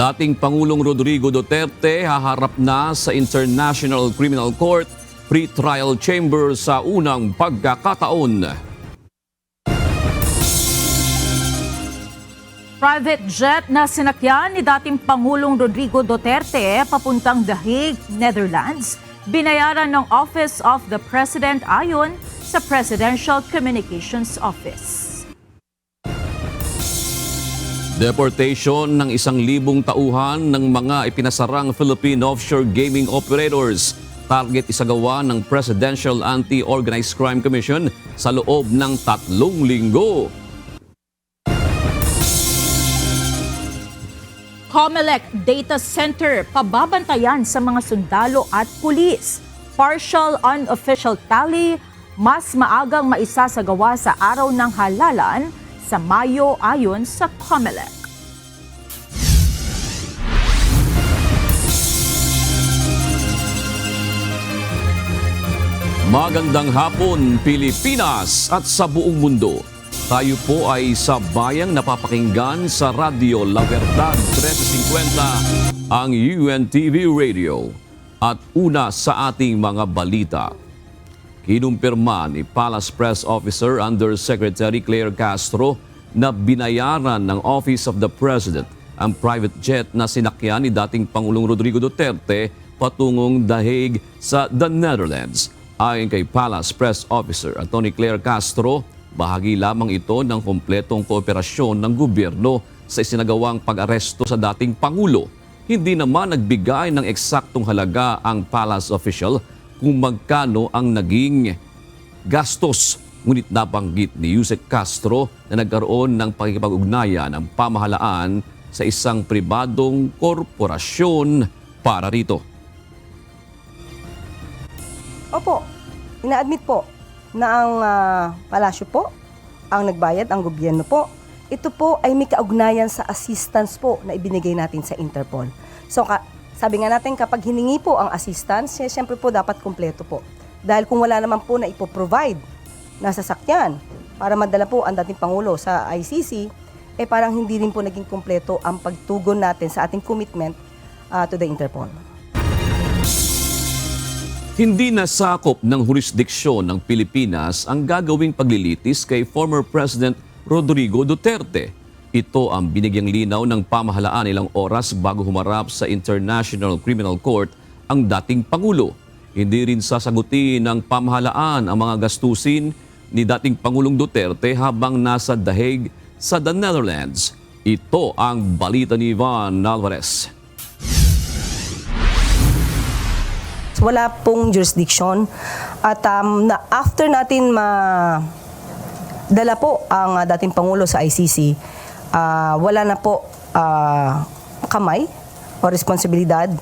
Dating Pangulong Rodrigo Duterte haharap na sa International Criminal Court pre-trial chamber sa unang pagkakataon. Private jet na sinakyan ni dating Pangulong Rodrigo Duterte papuntang The Hague, Netherlands, binayaran ng Office of the President ayon sa Presidential Communications Office. Deportation ng 1,000 tauhan ng mga ipinasarang Philippine offshore gaming operators. Target isagawa ng Presidential Anti-Organized Crime Commission sa loob ng 3 linggo. Comelec Data Center pababantayan sa mga sundalo at pulis. Partial unofficial tally, mas maagang maisasagawa sa araw ng halalan sa Mayo ayon sa Comelec. Magandang hapon, Pilipinas at sa buong mundo. Tayo po ay sa bayang napapakinggan sa Radyo La Verdad 1350, ang UNTV Radio. At una sa ating mga balita. Kinumpirma ni Palace Press Officer Undersecretary Claire Castro na binayaran ng Office of the President ang private jet na sinakyan ni dating Pangulong Rodrigo Duterte patungong The Hague sa The Netherlands. Ayon kay Palace Press Officer Atty. Claire Castro, bahagi lamang ito ng kompletong kooperasyon ng gobyerno sa isinagawang pag-aresto sa dating Pangulo. Hindi naman nagbigay ng eksaktong halaga ang Palace official kung magkano ang naging gastos. Ngunit nabanggit ni Yusek Castro na nagkaroon ng pakikipag-ugnayan ng pamahalaan sa isang pribadong korporasyon para rito. Opo, ina-admit po na ang palasyo po, ang nagbayad, ang gobyerno po. Ito po ay may kaugnayan sa assistance po na ibinigay natin sa Interpol. So sabi nga natin kapag hiningi po ang assistance, siyempre po dapat kumpleto po. Dahil kung wala naman po na ipoprovide na sasakyan para madala po ang dating Pangulo sa ICC, parang hindi rin po naging kumpleto ang pagtugon natin sa ating commitment to the Interpol. Hindi nasakop ng jurisdiksyon ng Pilipinas ang gagawing paglilitis kay former President Rodrigo Duterte. Ito ang binigyang linaw ng pamahalaan ilang oras bago humarap sa International Criminal Court ang dating Pangulo. Hindi rin sasagutin ng pamahalaan ang mga gastusin ni dating Pangulong Duterte habang nasa The Hague sa The Netherlands. Ito ang balita ni Ivan Alvarez. Wala pong jurisdiction at after natin dala po ang dating Pangulo sa ICC, wala na po kamay o responsibilidad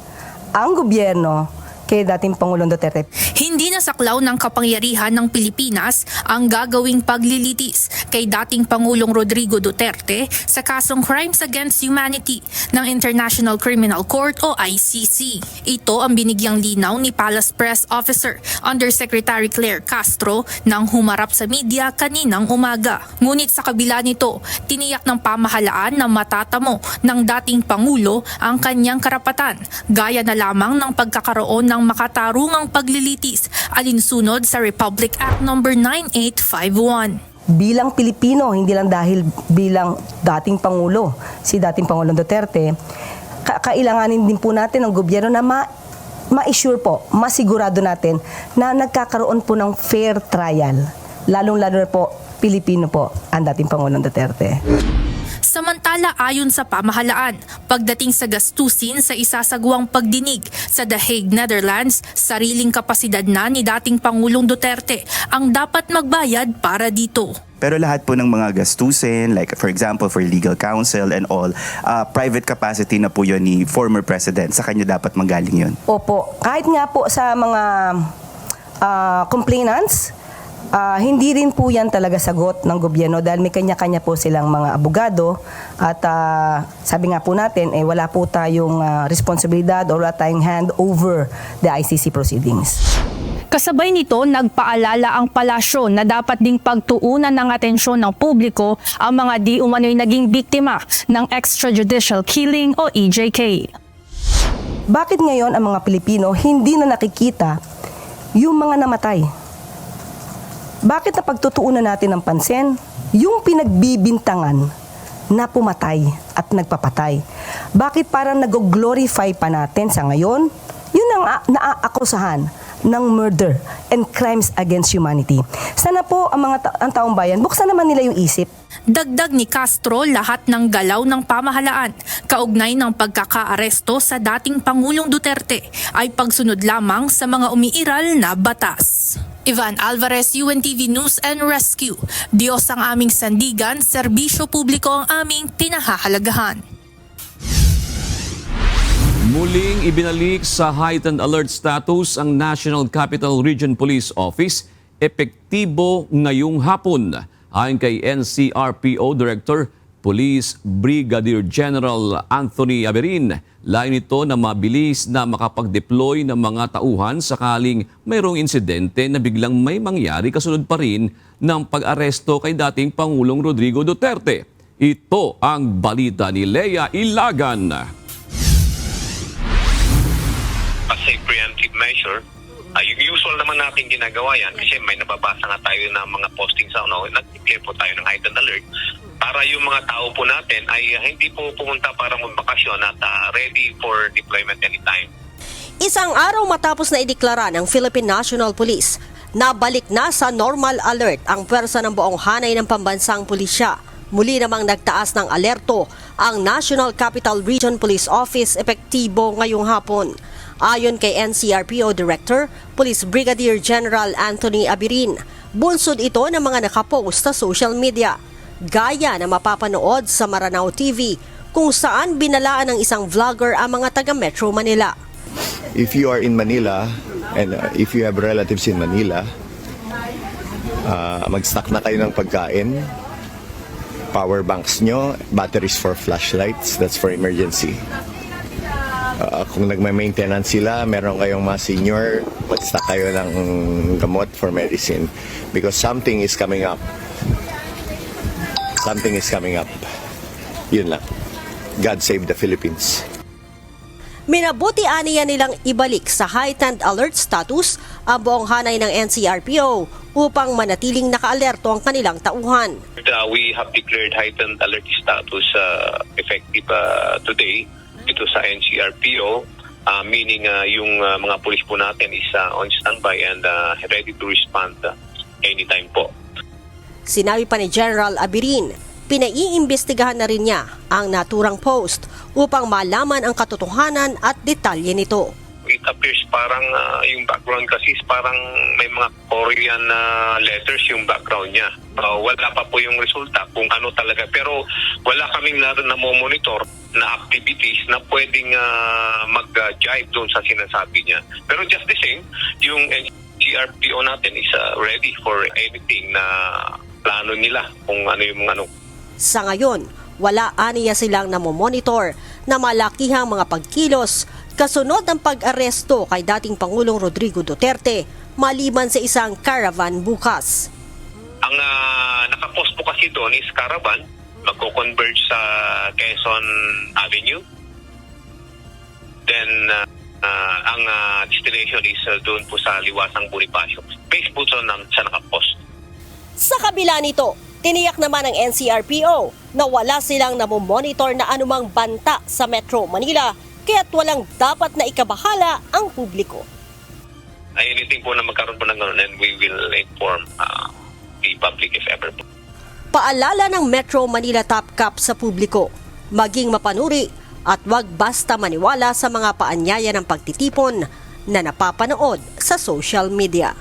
ang gobyerno kay dating Pangulong Duterte. Hindi nasaklaw ng kapangyarihan ng Pilipinas ang gagawing paglilitis kay dating Pangulong Rodrigo Duterte sa kasong Crimes Against Humanity ng International Criminal Court o ICC. Ito ang binigyang linaw ni Palace Press Officer Undersecretary Claire Castro nang humarap sa media kaninang umaga. Ngunit sa kabila nito, tiniyak ng pamahalaan na matatamo ng dating Pangulo ang kanyang karapatan, gaya na lamang ng pagkakaroon ng makatarungang paglilitis alinsunod sa Republic Act No. 9851. Bilang Pilipino, hindi lang dahil bilang dating Pangulo, si dating Pangulong Duterte, kailanganin din po natin ng gobyerno na ma-assure po, masigurado natin na nagkakaroon po ng fair trial. Lalong-lalo na po, Pilipino po ang dating Pangulong Duterte. Samantala ayon sa pamahalaan, pagdating sa gastusin sa isasagawang pagdinig sa The Hague, Netherlands, sariling kapasidad na ni dating Pangulong Duterte ang dapat magbayad para dito. Pero lahat po ng mga gastusin, like for example for legal counsel and all, private capacity na po yun ni former president. Sa kanya dapat manggaling yun. Opo, kahit nga po sa mga complainants, hindi rin po yan talaga sagot ng gobyerno dahil may kanya-kanya po silang mga abogado at sabi nga po natin, wala po tayong responsibilidad o wala tayong hand over the ICC proceedings. Kasabay nito, nagpaalala ang palasyo na dapat ding pagtuunan ng atensyon ng publiko ang mga di umano'y naging biktima ng extrajudicial killing o EJK. Bakit ngayon ang mga Pilipino hindi na nakikita yung mga namatay? Bakit na pagtutuunan natin ng pansin yung pinagbibintangan na pumatay at nagpapatay? Bakit parang nag-glorify pa natin sa ngayon yun ang naaakusahan ng murder and crimes against humanity? Sana po ang taong bayan, buksan naman nila yung isip. Dagdag ni Castro, lahat ng galaw ng pamahalaan kaugnay ng pagkakaaresto sa dating Pangulong Duterte ay pagsunod lamang sa mga umiiral na batas. Ivan Alvarez, UNTV News and Rescue. Diyos ang aming sandigan, serbisyo publiko ang aming pinahahalagahan. Muling ibinalik sa heightened alert status ang National Capital Region Police Office, epektibo ngayong hapon. Ayon kay NCRPO Director Police Brigadier General Anthony Aberin, layo nito na mabilis na makapag-deploy ng mga tauhan sakaling mayroong insidente na biglang may mangyari kasunod pa rin ng pag-aresto kay dating Pangulong Rodrigo Duterte. Ito ang balita ni Lea Ilagan. As a preemptive measure, yung usual naman natin ginagawa yan kasi may nababasa nga tayo ng mga posting sa nag-declare po tayo ng heightened alert para yung mga tao po natin ay hindi po pumunta para magbakasyon at ready for deployment anytime. Isang araw matapos na ideklara ng Philippine National Police, nabalik na sa normal alert ang pwersa ng buong hanay ng pambansang pulisya. Muli namang nagtaas ng alerto ang National Capital Region Police Office epektibo ngayong hapon. Ayon kay NCRPO Director, Police Brigadier General Anthony Aberin, bunsod ito ng mga nakapost sa social media. Gaya na mapapanood sa Maranao TV kung saan binalaan ng isang vlogger ang mga taga Metro Manila. If you are in Manila and if you have relatives in Manila, mag-stock na kayo ng pagkain, power banks nyo, batteries for flashlights, that's for emergency. Kung nagma-maintenance sila, meron kayong mga senior, mag-stock kayo ng gamot for medicine because something is coming up. Something is coming up. Yun lang. God save the Philippines. Minabuti aniya nilang ibalik sa heightened alert status ang buong hanay ng NCRPO upang manatiling nakaalerto ang kanilang tauhan. We have declared heightened alert status effective today dito sa NCRPO, meaning yung mga pulis po natin is on standby and ready to respond anytime po. Sinabi pa ni General Aberin, pinaiimbestigahan na rin niya ang naturang post upang malaman ang katotohanan at detalye nito. It appears parang yung background kasi is parang may mga Korean letters yung background niya. Wala pa po yung resulta kung ano talaga. Pero wala kaming namomonitor na activities na pwedeng mag-jive doon sa sinasabi niya. Pero just the same, yung NCRPO natin is ready for anything na plano nila kung ano yung ano. Sa ngayon, wala aniya silang namomonitor na malakihang mga pagkilos kasunod ng pag-aresto kay dating Pangulong Rodrigo Duterte maliban sa isang caravan bukas. Ang nakapost po kasi doon is caravan, magko-converge sa Quezon Avenue. Then ang destination is doon po sa Liwasang Bonifacio. Based po sa nakapost. Sa kabila nito, tiniyak naman ng NCRPO na wala silang namomonitor na anumang banta sa Metro Manila kaya't walang dapat na ikabahala ang publiko. Anything po na magkaroon po ng gano'n and we will inform the public if ever po. Paalala ng Metro Manila Top Cap sa publiko, maging mapanuri at wag basta maniwala sa mga paanyaya ng pagtitipon na napapanood sa social media.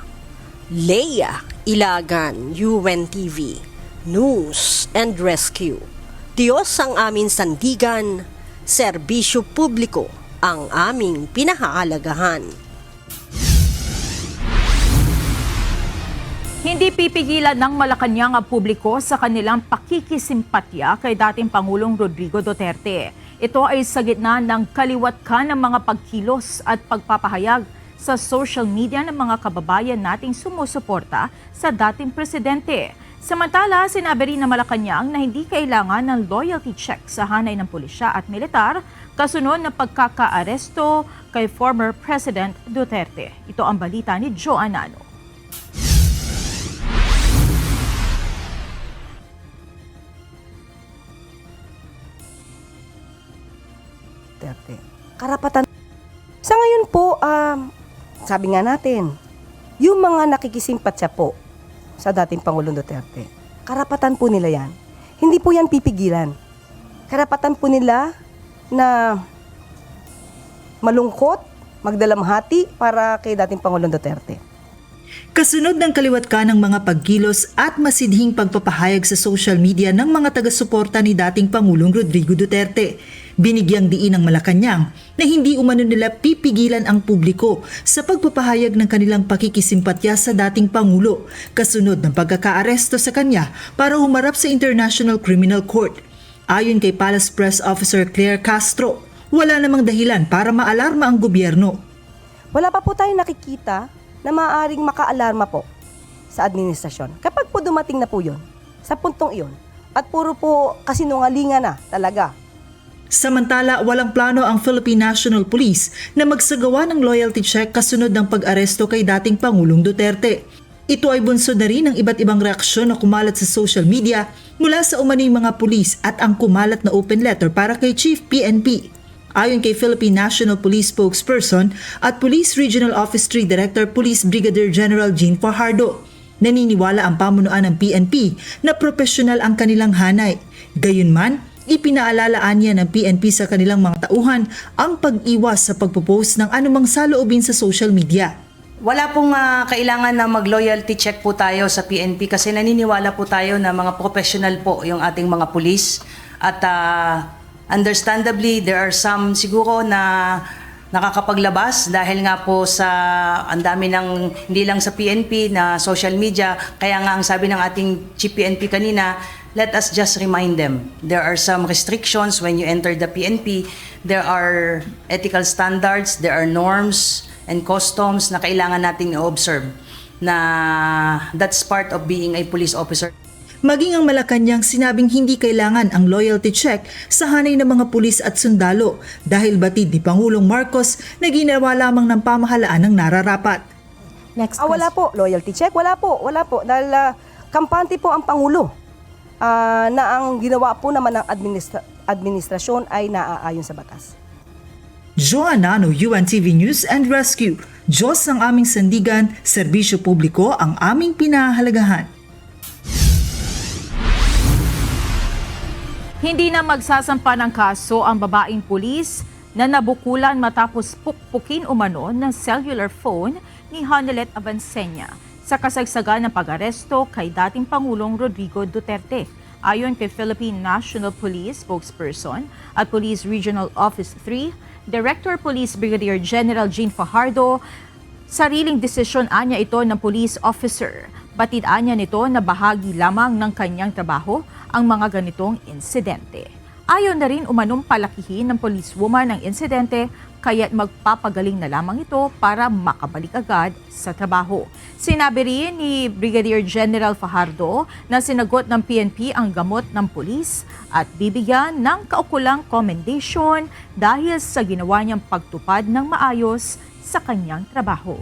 Lea Ilagan, UNTV News and Rescue. Diyos ang aming sandigan, serbisyo publiko ang aming pinahahalagahan. Hindi pipigilan ng Malacanang ang publiko sa kanilang pakikisimpatya kay dating Pangulong Rodrigo Duterte. Ito ay sa gitna ng kaliwat ka ng mga pagkilos at pagpapahayag sa social media ng mga kababayan nating sumusuporta sa dating presidente. Samantala, sinabi rin ng Malacanang na hindi kailangan ng loyalty check sa hanay ng pulisya at militar kasunod ng pagkakaaresto kay former President Duterte. Ito ang balita ni Joe Anano. Duterte. Karapatan. Sa ngayon po, sabi nga natin, yung mga nakikisimpatya po sa dating Pangulong Duterte, karapatan po nila yan. Hindi po yan pipigilan. Karapatan po nila na malungkot, magdalamhati para kay dating Pangulong Duterte. Kasunod ng kaliwat ka ng mga pagkilos at masidhing pagpapahayag sa social media ng mga taga-suporta ni dating Pangulong Rodrigo Duterte, binigyang diin ng Malacanang na hindi umano nila pipigilan ang publiko sa pagpapahayag ng kanilang pakikisimpatya sa dating Pangulo kasunod ng pagkakaaresto sa kanya para humarap sa International Criminal Court. Ayon kay Palace Press Officer Claire Castro, wala namang dahilan para maalarma ang gobyerno. Wala pa po tayong nakikita na maaaring makaalarma po sa administrasyon. Kapag po dumating na po yun, sa puntong iyon, at puro po kasinungalingan na talaga. Samantala, walang plano ang Philippine National Police na magsagawa ng loyalty check kasunod ng pag-aresto kay dating Pangulong Duterte. Ito ay bunsod na rin ng iba't ibang reaksyon na kumalat sa social media mula sa umano'y mga pulis at ang kumalat na open letter para kay Chief PNP. Ayon kay Philippine National Police spokesperson at Police Regional Office 3 Director Police Brigadier General Jean Fajardo, naniniwala ang pamunuan ng PNP na profesional ang kanilang hanay. Gayunman, ipinaalaan niya ng PNP sa kanilang mga tauhan ang pag-iwas sa pagpo-post ng anumang saloobin sa social media. Wala pong kailangan na mag-loyalty check po tayo sa PNP kasi naniniwala po tayo na mga professional po yung ating mga pulis at understandably there are some siguro na nakakapaglabas dahil nga po sa ang dami ng hindi lang sa PNP na social media, kaya nga ang sabi ng ating Chief PNP kanina, let us just remind them there are some restrictions when you enter the PNP. There are ethical standards, there are norms and customs na kailangan nating i-observe na that's part of being a police officer. Maging ang Malacanang sinabing hindi kailangan ang loyalty check sa hanay ng mga pulis at sundalo dahil batid ni Pangulong Marcos na ginawa lamang ng pamahalaan ng nararapat. Next Wala po, loyalty check, wala po. Dahil kampante po ang Pangulo na ang ginawa po naman ng administrasyon ay naaayon sa batas. Joanano, UNTV News and Rescue. Diyos ang aming sandigan, serbisyo publiko ang aming pinahahalagahan. Hindi na magsasampa ng kaso ang babaeng pulis na nabukulan matapos pukpukin umano ng cellular phone ni Honelet Avancenia sa kasagsagan ng pag-aresto kay dating Pangulong Rodrigo Duterte. Ayon kay Philippine National Police spokesperson at Police Regional Office 3, Director Police Brigadier General Jean Fajardo, sariling desisyon anya ito ng police officer. Batid anya nito na bahagi lamang ng kanyang trabaho ang mga ganitong insidente. Ayon na rin umanong palakihin ng policewoman ng insidente kaya't magpapagaling na lamang ito para makabalik agad sa trabaho. Sinabi rin ni Brigadier General Fajardo na sinagot ng PNP ang gamot ng pulis at bibigyan ng kaukulang commendation dahil sa ginawa niyang pagtupad ng maayos sa kanyang trabaho.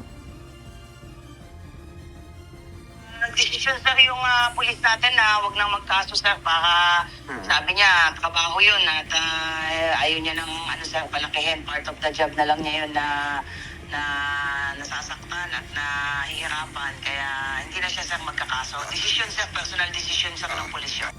Nagdesisyon sir yung pulis natin na wag nang magkaso sir, baka sabi niya trabaho yun at ayaw niya ng sir, palakihin, part of the job na lang niya yun na nasasaktan at nahihirapan, kaya hindi na siya sir magkakaso. Decision sir, personal decision sir ng pulis yun.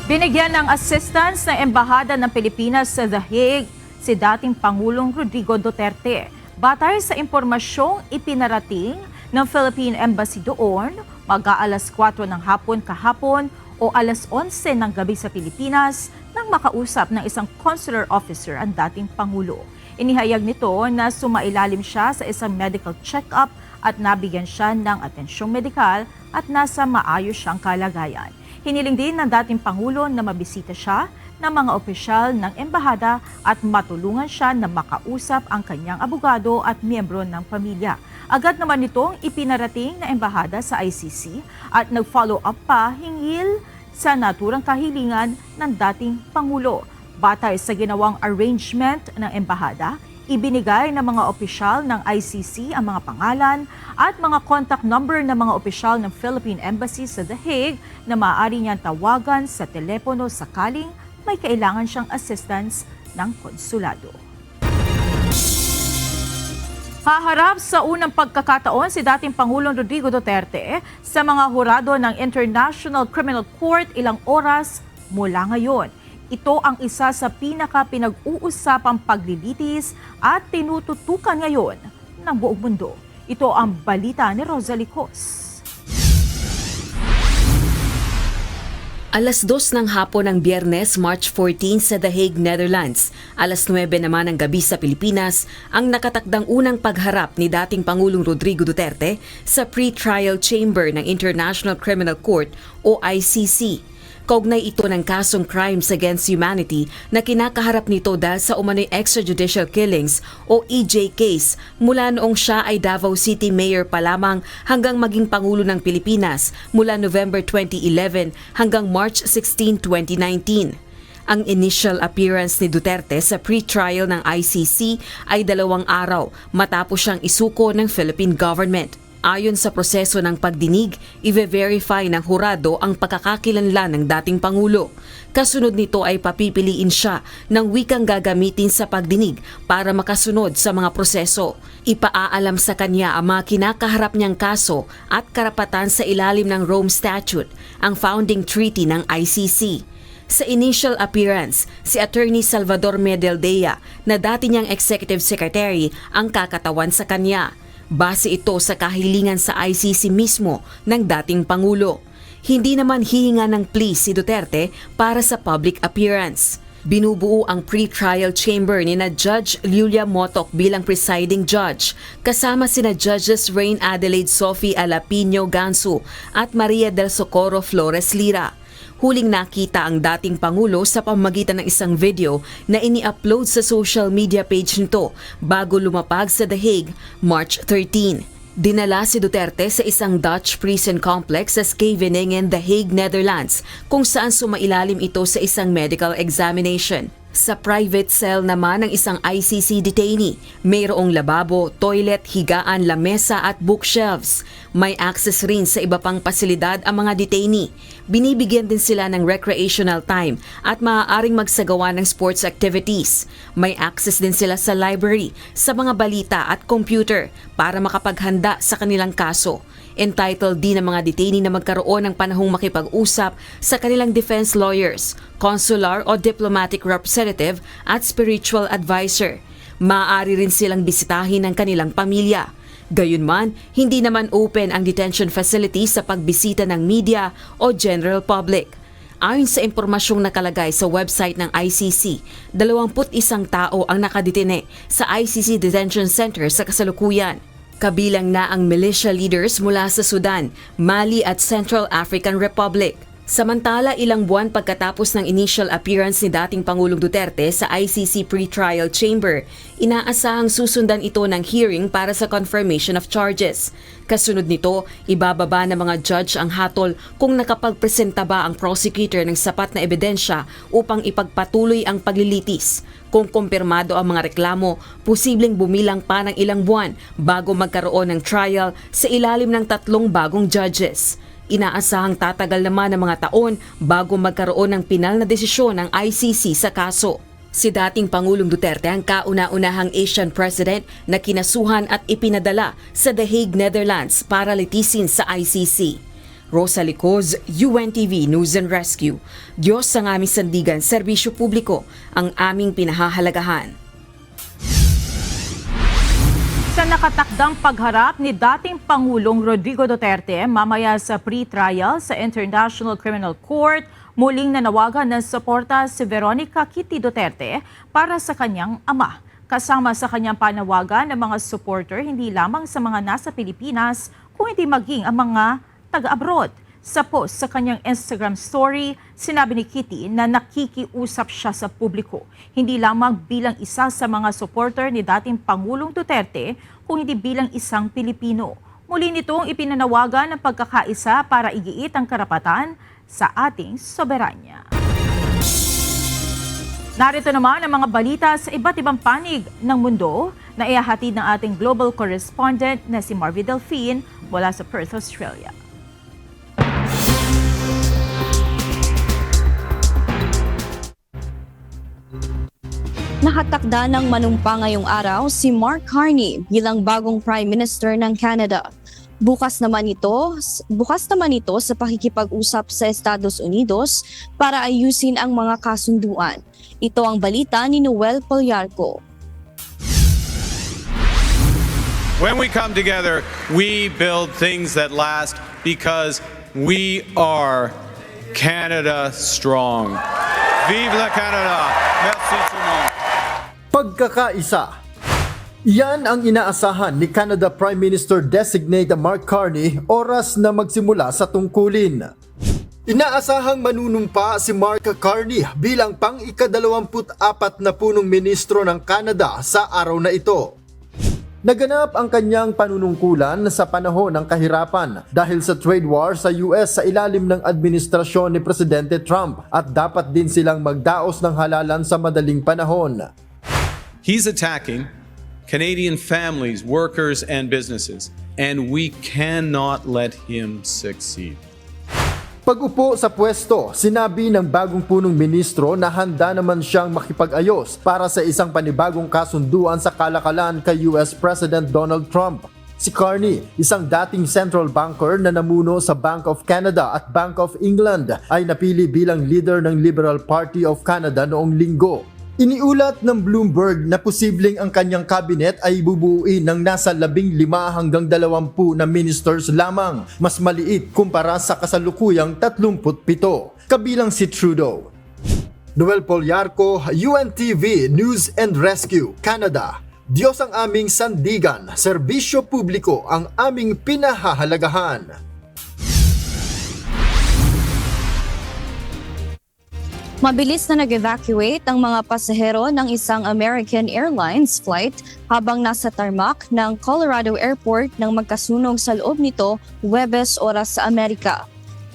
Binigyan ng assistance ng Embahada ng Pilipinas sa The Hague si dating Pangulong Rodrigo Duterte. Batay sa impormasyong ipinarating ng Philippine Embassy doon, mag-aalas 4 ng hapon kahapon o alas 11 ng gabi sa Pilipinas nang makausap ng isang consular officer ang dating Pangulo. Inihayag nito na sumailalim siya sa isang medical check-up at nabigyan siya ng atensyong medikal at nasa maayos siyang kalagayan. Hiniling din ng dating Pangulo na mabisita siya ng mga opisyal ng embahada at matulungan siya na makausap ang kanyang abogado at miyembro ng pamilya. Agad naman itong ipinarating na embahada sa ICC at nag-follow up pa hinggil sa naturang kahilingan ng dating Pangulo. Batay sa ginawang arrangement ng embahada, ibinigay ng mga opisyal ng ICC ang mga pangalan at mga contact number ng mga opisyal ng Philippine Embassy sa The Hague na maaari niyang tawagan sa telepono sakaling may kailangan siyang assistance ng konsulado. Haharap sa unang pagkakataon si dating Pangulong Rodrigo Duterte sa mga hurado ng International Criminal Court ilang oras mula ngayon. Ito ang isa sa pinaka-pinag-uusapang paglilitis at tinututukan ngayon ng buong mundo. Ito ang balita ni Rosalie Cos. Alas 2 ng hapon ng Biyernes, March 14 sa The Hague, Netherlands. Alas 9 naman ng gabi sa Pilipinas ang nakatakdang unang pagharap ni dating Pangulong Rodrigo Duterte sa pre-trial chamber ng International Criminal Court o ICC. Kaugnay ito ng kasong Crimes Against Humanity na kinakaharap nito dahil sa umano'y extrajudicial killings o EJ case mula noong siya ay Davao City Mayor pa lamang hanggang maging Pangulo ng Pilipinas mula November 2011 hanggang March 16, 2019. Ang initial appearance ni Duterte sa pre-trial ng ICC ay 2 araw matapos siyang isuko ng Philippine government. Ayon sa proseso ng pagdinig, i-verify ng hurado ang pagkakakilanlan ng dating Pangulo. Kasunod nito ay papipiliin siya ng wikang gagamitin sa pagdinig para makasunod sa mga proseso. Ipaaalam sa kanya ang mga kinakaharap niyang kaso at karapatan sa ilalim ng Rome Statute, ang founding treaty ng ICC. Sa initial appearance, si Attorney Salvador Medaldea na dati niyang Executive Secretary ang kakatawan sa kanya. Base ito sa kahilingan sa ICC mismo ng dating Pangulo. Hindi naman hihinga ng plea si Duterte para sa public appearance. Binubuo ang pre-trial chamber ni na Judge Lilia Motok bilang presiding judge, kasama sina Judges Rain Adelaide Sophie Alapino Gansu at Maria del Socorro Flores Lira. Huling nakita ang dating Pangulo sa pamamagitan ng isang video na ini-upload sa social media page nito bago lumapag sa The Hague, March 13. Dinala si Duterte sa isang Dutch prison complex sa Scheveningen, The Hague, Netherlands, kung saan sumailalim ito sa isang medical examination. Sa private cell naman ng isang ICC detainee, mayroong lababo, toilet, higaan, lamesa at bookshelves. May access rin sa iba pang pasilidad ang mga detainee. Binibigyan din sila ng recreational time at maaaring magsagawa ng sports activities. May access din sila sa library, sa mga balita at computer para makapaghanda sa kanilang kaso. Entitled din ang mga detainee na magkaroon ng panahong makipag-usap sa kanilang defense lawyers, consular o diplomatic representative at spiritual advisor. Maaari rin silang bisitahin ng kanilang pamilya. Gayunman, hindi naman open ang detention facility sa pagbisita ng media o general public. Ayon sa impormasyong nakalagay sa website ng ICC, 21 tao ang nakadetine sa ICC Detention Center sa kasalukuyan. Kabilang na ang militia leaders mula sa Sudan, Mali at Central African Republic. Samantala, ilang buwan pagkatapos ng initial appearance ni dating Pangulong Duterte sa ICC pre-trial chamber, inaasahang susundan ito ng hearing para sa confirmation of charges. Kasunod nito, ibababa ng mga judge ang hatol kung nakapagpresenta ba ang prosecutor ng sapat na ebidensya upang ipagpatuloy ang paglilitis. Kung kumpirmado ang mga reklamo, posibleng bumilang pa ng ilang buwan bago magkaroon ng trial sa ilalim ng 3 bagong judges. Inaasahang tatagal naman ng mga taon bago magkaroon ng pinal na desisyon ng ICC sa kaso. Si dating Pangulong Duterte ang kauna-unahang Asian president na kinasuhan at ipinadala sa The Hague, Netherlands para litisin sa ICC. Rosalie Cos, UNTV News and Rescue. Diyos ang aming sandigan, serbisyo publiko ang aming pinahahalagahan. Sa nakatakdang pagharap ni dating Pangulong Rodrigo Duterte mamaya sa pre-trial sa International Criminal Court, muling nanawagan ng suporta si Veronica Kitty Duterte para sa kanyang ama. Kasama sa kanyang panawagan ng mga supporter hindi lamang sa mga nasa Pilipinas, kung hindi maging ang mga taga-abroad. Sa post sa kanyang Instagram story, sinabi ni Kitty na nakikiusap siya sa publiko, hindi lamang bilang isa sa mga supporter ni dating Pangulong Duterte, kung hindi bilang isang Pilipino. Muli nitong ipinanawagan ng pagkakaisa para igiit ang karapatan sa ating soberanya. Narito naman ang mga balita sa iba't ibang panig ng mundo na ihahatid ng ating global correspondent na si Marvy Delphine mula sa Perth, Australia. Nakatakda ng manumpa ngayong araw si Mark Carney bilang bagong Prime Minister ng Canada. Bukas naman ito sa pakikipag-usap sa Estados Unidos para ayusin ang mga kasunduan. Ito ang balita ni Noel Polyarco. When we come together, we build things that last because we are Canada strong. Vive la Canada! Merci tout le monde! Pagkakaisa. Yan ang inaasahan ni Canada Prime Minister Designate Mark Carney oras na magsimula sa tungkulin. Inaasahang manunumpa si Mark Carney bilang pang-24 na punong ministro ng Canada sa araw na ito. Naganap ang kanyang panunungkulan sa panahon ng kahirapan dahil sa trade war sa US sa ilalim ng administrasyon ni Presidente Trump at dapat din silang magdaos ng halalan sa madaling panahon. He's attacking Canadian families, workers, and businesses, and we cannot let him succeed. Pag-upo sa pwesto, sinabi ng bagong punong ministro na handa naman siyang makipag-ayos para sa isang panibagong kasunduan sa kalakalan kay US President Donald Trump. Si Carney, isang dating central banker na namuno sa Bank of Canada at Bank of England, ay napili bilang leader ng Liberal Party of Canada noong linggo. Iniulat ng Bloomberg na posibleng ang kanyang cabinet ay bubuuin ng nasa 15 hanggang 20 na ministers lamang, mas maliit kumpara sa kasalukuyang 37, kabilang si Trudeau. Noel Polyarco, UNTV News and Rescue, Canada. Diyos ang aming sandigan, serbisyo publiko ang aming pinahahalagahan. Mabilis na nag-evacuate ang mga pasahero ng isang American Airlines flight habang nasa tarmac ng Colorado Airport nang magkasunog sa loob nito Huwebes oras sa Amerika.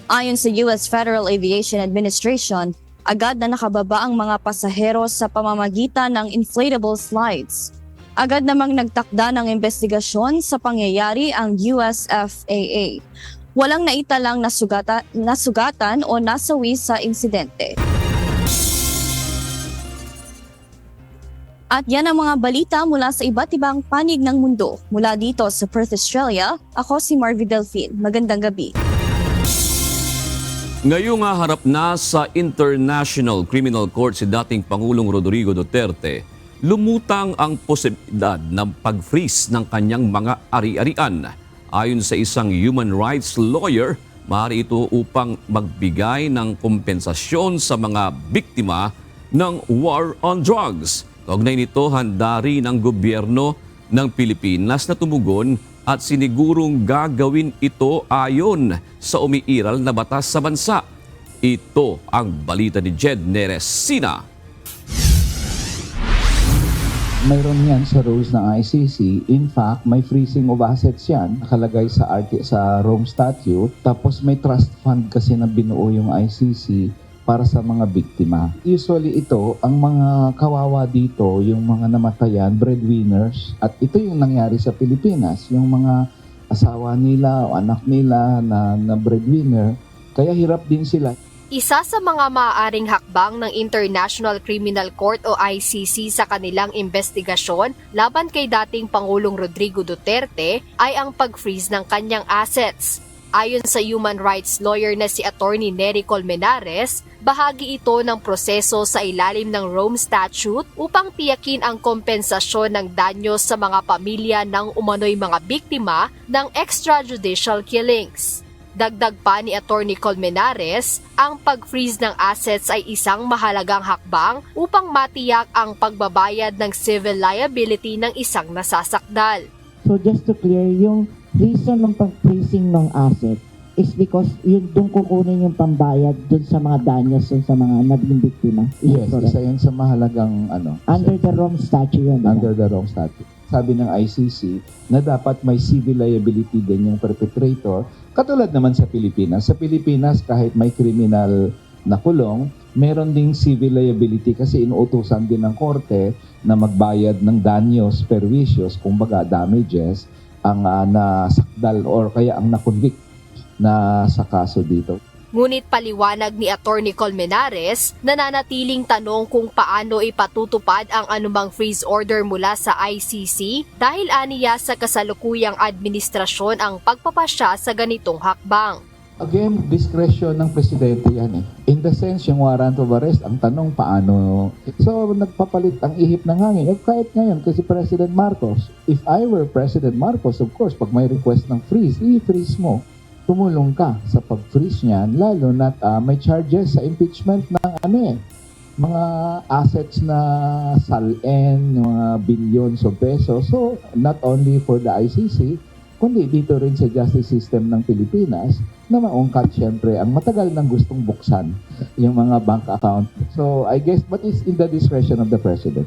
Ayon sa US Federal Aviation Administration, agad na nakababa ang mga pasahero sa pamamagitan ng inflatable slides. Agad namang nagtakda ng investigasyon sa pangyayari ang US FAA. Walang naitalang nasugatan o nasawi sa insidente. At yan ang mga balita mula sa iba't ibang panig ng mundo. Mula dito sa Perth, Australia, ako si Marvy Delphine. Magandang gabi. Ngayong harap na sa International Criminal Court si dating Pangulong Rodrigo Duterte, lumutang ang posibilidad ng pag-freeze ng kanyang mga ari-arian. Ayon sa isang human rights lawyer, maaari ito upang magbigay ng kompensasyon sa mga biktima ng war on drugs. Kaugnay nito, handa rin ang gobyerno ng Pilipinas na tumugon at sinigurong gagawin ito ayon sa umiiral na batas sa bansa. Ito ang balita ni Jed Neresina. Mayroon yan sa rules ng ICC. In fact, may freezing of assets yan. Nakalagay sa Rome Statute. Tapos may trust fund kasi na binuo yung ICC para sa mga biktima. Usually ito, ang mga kawawa dito, yung mga namatayan, breadwinners. At ito yung nangyari sa Pilipinas. Yung mga asawa nila o anak nila na breadwinner. Kaya hirap din sila. Isa sa mga maaaring hakbang ng International Criminal Court o ICC sa kanilang investigasyon laban kay dating Pangulong Rodrigo Duterte ay ang pag-freeze ng kanyang assets. Ayon sa human rights lawyer na si Attorney Nery Colmenares, bahagi ito ng proseso sa ilalim ng Rome Statute upang tiyakin ang kompensasyon ng danyo sa mga pamilya ng umano'y mga biktima ng extrajudicial killings. Dagdag pa ni Attorney Colmenares, ang pag-freeze ng assets ay isang mahalagang hakbang upang matiyak ang pagbabayad ng civil liability ng isang nasasakdal. So just to clear, yung reason ng pag-freezing ng asset is because yun doon kukunin yung pambayad doon sa mga danyos dun sa mga naging biktima. Yes, isa yun sa mahalagang Under the wrong statute yun. Under the wrong statute. Sabi ng ICC na dapat may civil liability din yung perpetrator. Katulad naman sa Pilipinas. Sa Pilipinas, kahit may criminal na kulong, meron ding civil liability kasi inuutusan din ng korte na magbayad ng danyos, perwisyos, kumbaga damages, ang nasakdal or kaya ang nakonvict na sa kaso dito. Ngunit paliwanag ni Attorney Colmenares, nananatiling tanong kung paano ipatutupad ang anumang freeze order mula sa ICC dahil aniya sa kasalukuyang administrasyon ang pagpapasya sa ganitong hakbang. Again, discretion ng presidente yan eh. In the sense, yung warrant of arrest, ang tanong paano. So, nagpapalit ang ihip ng hangin. Kahit ngayon, kasi President Marcos, if I were President Marcos, of course, pag may request ng freeze, i-freeze mo. Tumulong ka sa pag-freeze niyan, lalo na may charges sa impeachment ng mga assets na SALN, mga billions of pesos. So, not only for the ICC, kundi dito rin sa justice system ng Pilipinas na maungkat siyempre ang matagal nang gustong buksan yung mga bank account. So, I guess, but it's in the discretion of the President.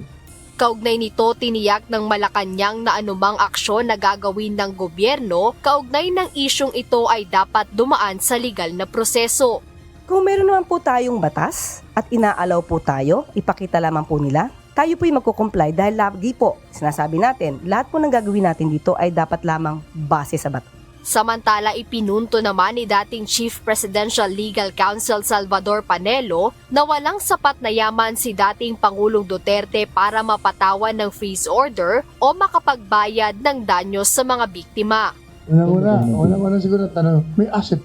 Kaugnay nito, tiniyak ng Malacanang na anumang aksyon na gagawin ng gobyerno, kaugnay ng isyong ito ay dapat dumaan sa legal na proseso. Kung meron naman po tayong batas at inaalaw po tayo, ipakita lamang po nila, tayo po'y magkukomply dahil lagi po, sinasabi natin, lahat po ng gagawin natin dito ay dapat lamang base sa batas. Samantala, ipinunto naman ni dating Chief Presidential Legal Counsel Salvador Panelo na walang sapat na yaman si dating Pangulong Duterte para mapatawan ng freeze order o makapagbayad ng danyos sa mga biktima. Una siguro tanong, may asset.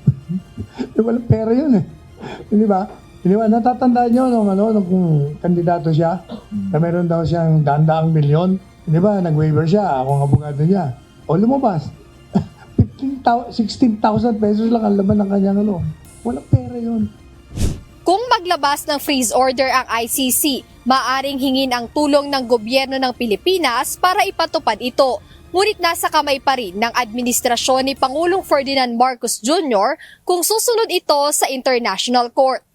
Walang pera yun eh. Di ba? Natatandaan nyo nung kandidato siya, na meron daw siyang daang milyon. Di ba? Nag-waiver siya, ako ang abogado niya. O lumabas. 16,000 pesos lang ang laman ng kanyang Walang pera yun. Kung maglabas ng freeze order ang ICC, maaring hingin ang tulong ng gobyerno ng Pilipinas para ipatupad ito. Ngunit nasa kamay pa rin ng administrasyon ni Pangulong Ferdinand Marcos Jr. kung susunod ito sa International Court.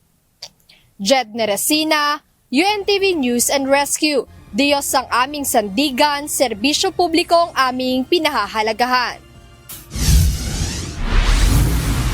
Jed Neresina, UNTV News and Rescue. Diyos ang aming sandigan, serbisyo publiko ang aming pinahahalagahan.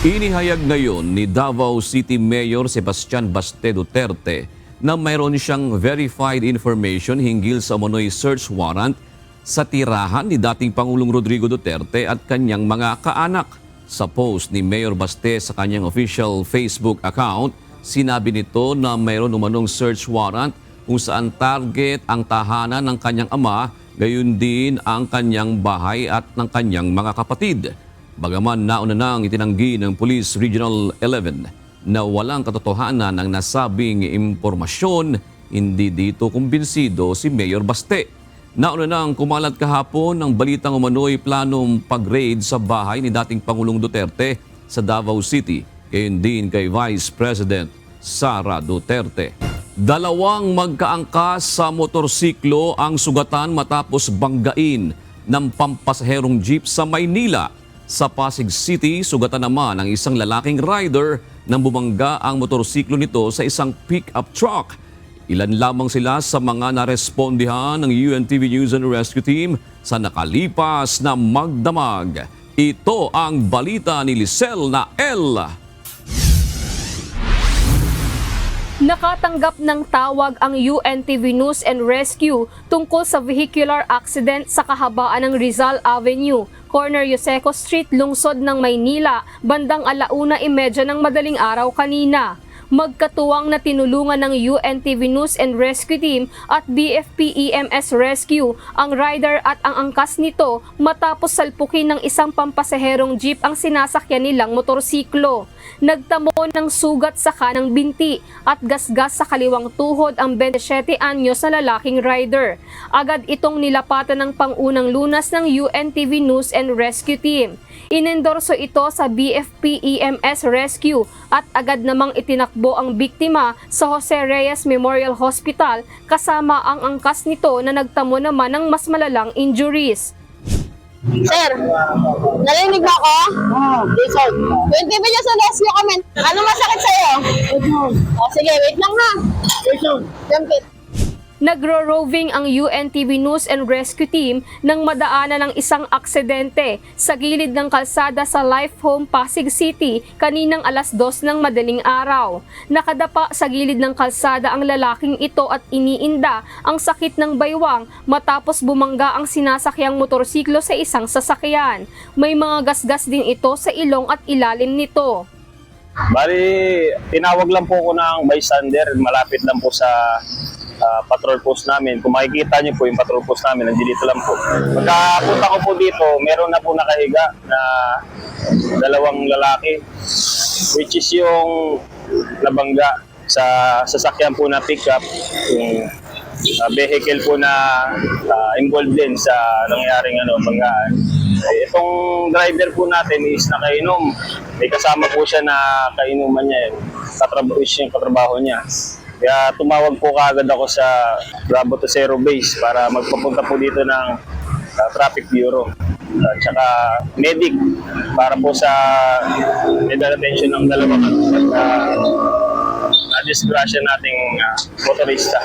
Inihayag ngayon ni Davao City Mayor Sebastian Baste Duterte na mayroon siyang verified information hinggil sa umano'y search warrant sa tirahan ni dating Pangulong Rodrigo Duterte at kanyang mga kaanak. Sa post ni Mayor Baste sa kanyang official Facebook account, sinabi nito na mayroon umanong search warrant kung saan target ang tahanan ng kanyang ama, gayon din ang kanyang bahay at ng kanyang mga kapatid. Bagaman nauna nang itinanggi ng Police Regional 11 na walang katotohanan ang nasabing impormasyon, hindi dito kumbinsido si Mayor Baste. Nauna nang kumalat kahapon ng balitang umano'y planong pag-raid sa bahay ni dating Pangulong Duterte sa Davao City, gayon din kay Vice President Sara Duterte. Dalawang magkaangkas sa motorsiklo ang sugatan matapos banggain ng pampasaherong jeep sa Maynila. Sa Pasig City, sugatan naman ang isang lalaking rider nang bumangga ang motorsiklo nito sa isang pick-up truck. Ilan lamang sila sa mga narespondihan ng UNTV News and Rescue Team sa nakalipas na magdamag. Ito ang balita ni Lisel na L. Nakatanggap ng tawag ang UNTV News and Rescue tungkol sa vehicular accident sa kahabaan ng Rizal Avenue, corner Yoseco Street, lungsod ng Maynila, bandang 1:30 ng madaling araw kanina. Magkatuwang na tinulungan ng UNTV News and Rescue Team at BFP EMS Rescue ang rider at ang angkas nito matapos salpukin ng isang pampasaherong jeep ang sinasakyan nilang motorsiklo. Nagtamo ng sugat sa kanang binti at gasgas sa kaliwang tuhod ang 27 anyos na lalaking rider. Agad itong nilapatan ng pangunang lunas ng UNTV News and Rescue Team. Inendorso ito sa BFP EMS Rescue at agad namang itinakbo ang biktima sa Jose Reyes Memorial Hospital kasama ang angkas nito na nagtamo naman ng mas malalang injuries. Sir, narinig mo ako? Jason. 20 minutes sa rescue kami. Ano masakit sa'yo? Sige, wait lang ha. Jump it. Nagro-roving ang UNTV News and Rescue Team nang madaanan ng isang aksidente sa gilid ng kalsada sa Life Home, Pasig City kaninang alas 2 ng madaling araw. Nakadapa sa gilid ng kalsada ang lalaking ito at iniinda ang sakit ng baywang matapos bumangga ang sinasakyang motorsiklo sa isang sasakyan. May mga gasgas din ito sa ilong at ilalim nito. Bali, tinawag lang po ko ng bystander, malapit lang po sa patrol post namin. Kung makikita niyo po yung patrol post namin, nandito lang po. Pagkapunta ko po dito, meron na po nakahiga na dalawang lalaki, which is yung nabangga sa sasakyan po na pickup, yung vehicle po na involved din sa nangyaring banggaan. Itong driver po natin is nakainom. May kasama po siya na kainuman niya, yung katrabaho niya. Kaya tumawag po kaagad ako sa Bravo to Zero Base para magpapunta po dito ng Traffic Bureau. At saka medic para po sa medical attention ng dalawang na-disgrasya nating motorista.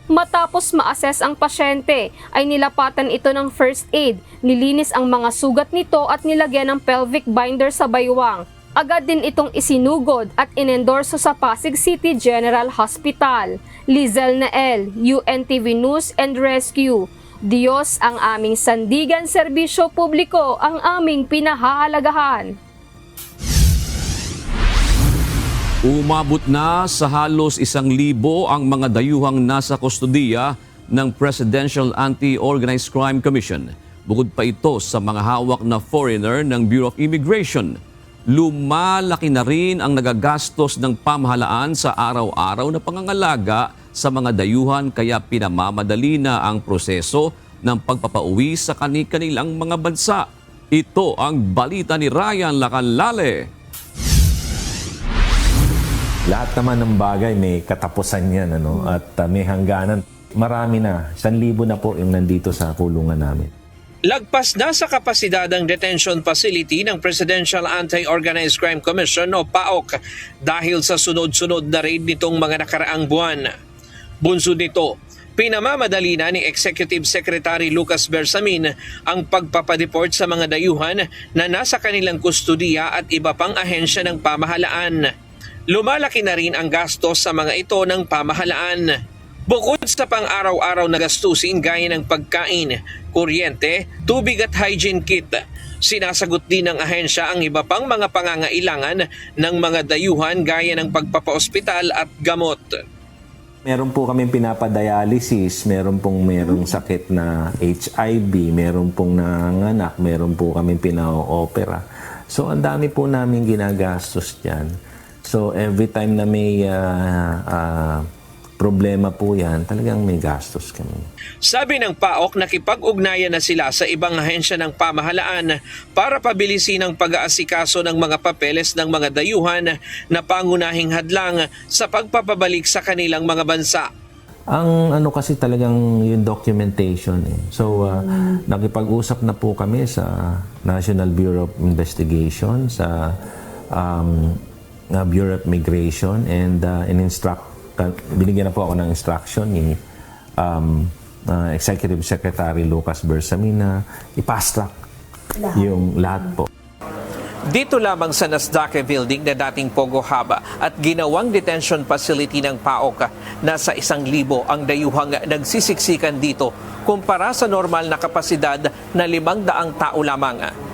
Matapos ma-assess ang pasyente, ay nilapatan ito ng first aid, nilinis ang mga sugat nito at nilagyan ng pelvic binder sa baywang. Agad din itong isinugod at inendorso sa Pasig City General Hospital. Lizel Nael, UNTV News and Rescue. Diyos ang aming sandigan, serbisyo publiko ang aming pinahahalagahan. Umabot na sa halos 1,000 ang mga dayuhang nasa kustodiya ng Presidential Anti-Organized Crime Commission. Bukod pa ito sa mga hawak na foreigner ng Bureau of Immigration. Lumalaki na rin ang nagagastos ng pamahalaan sa araw-araw na pangangalaga sa mga dayuhan kaya pinamamadali na ang proseso ng pagpapauwi sa kani-kanilang mga bansa. Ito ang balita ni Ryan Lacalale. Lahat naman ng bagay may katapusan yan at may hangganan. Marami na, 1,000 na po yung nandito sa kulungan namin. Lagpas na sa kapasidad ang detention facility ng Presidential Anti-Organized Crime Commission o PAOK dahil sa sunod-sunod na raid nitong mga nakaraang buwan. Bunsod nito, pinamamadali na ni Executive Secretary Lucas Bersamin ang pagpapadeport sa mga dayuhan na nasa kanilang kustodiya at iba pang ahensya ng pamahalaan. Lumalaki na rin ang gastos sa mga ito ng pamahalaan. Bukod sa pang-araw-araw na gastusin gaya ng pagkain, kuryente, tubig at hygiene kit, sinasagot din ng ahensya ang iba pang mga pangangailangan ng mga dayuhan gaya ng pagpapaospital at gamot. Meron po kami pinapadialysis, merong sakit na HIV, meron pong nanganak, meron po kami pina-opera. So ang dami po namin ginagastos dyan. So every time na may problema po yan, talagang may gastos kami. Sabi ng PAOK, nakipag-ugnayan na sila sa ibang ahensya ng pamahalaan para pabilisin ang pag-aasikaso ng mga papeles ng mga dayuhan na pangunahing hadlang sa pagpapabalik sa kanilang mga bansa. Ang kasi talagang yung documentation. So nakipag-usap na po kami sa National Bureau of Investigation, sa Bureau of Migration, and binigyan na po ako ng instruction ni Executive Secretary Lucas Bersamin na i-fast track yung lahat po. Dito lamang sa Nasdaq Building na dating Pogo Hub at ginawang detention facility ng PAOK, nasa 1,000 ang dayuhang nagsisiksikan dito kumpara sa normal na kapasidad na 500 tao lamang.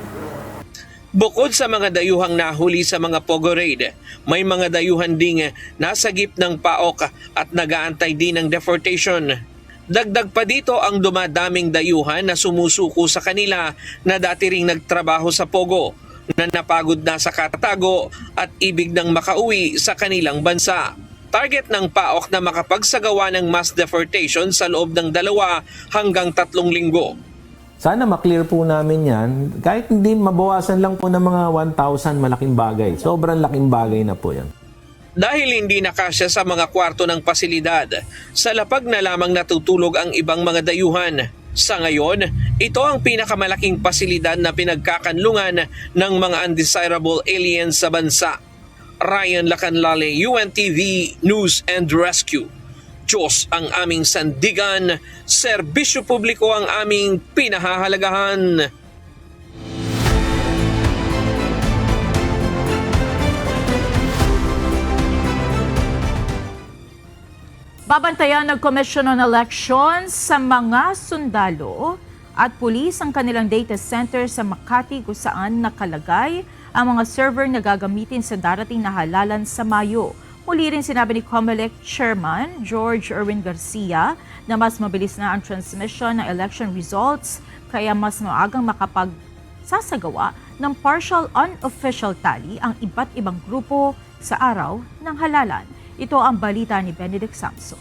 Bukod sa mga dayuhang nahuli sa mga Pogo Raid, may mga dayuhan ding nasagip ng PAOK at nag-aantay din ng deportation. Dagdag pa dito ang dumadaming dayuhan na sumusuko sa kanila na dati ring nagtrabaho sa Pogo, na napagod na sa katatago at ibig nang makauwi sa kanilang bansa. Target ng PAOK na makapagsagawa ng mass deportation sa loob ng 2 hanggang 3 linggo. Sana maklear po namin yan. Kahit hindi mabawasan lang po ng mga 1,000, malaking bagay. Sobrang laking bagay na po yan. Dahil hindi nakasya sa mga kwarto ng pasilidad, sa lapag na lamang natutulog ang ibang mga dayuhan. Sa ngayon, Ito ang pinakamalaking pasilidad na pinagkakanlungan ng mga undesirable aliens sa bansa. Ryan Lacanlale, UNTV News and Rescue. Diyos ang aming sandigan, serbisyo publiko ang aming pinahahalagahan. Babantayan ng Commission on Elections sa mga sundalo at pulis ang kanilang data center sa Makati kung saan nakalagay ang mga server na gagamitin sa darating na halalan sa Mayo. Muli rin sinabi ni COMELEC Chairman George Erwin Garcia na mas mabilis na ang transmission ng election results kaya mas maagang makapagsasagawa ng partial unofficial tally ang iba't ibang grupo sa araw ng halalan. Ito ang balita ni Benedict Samson.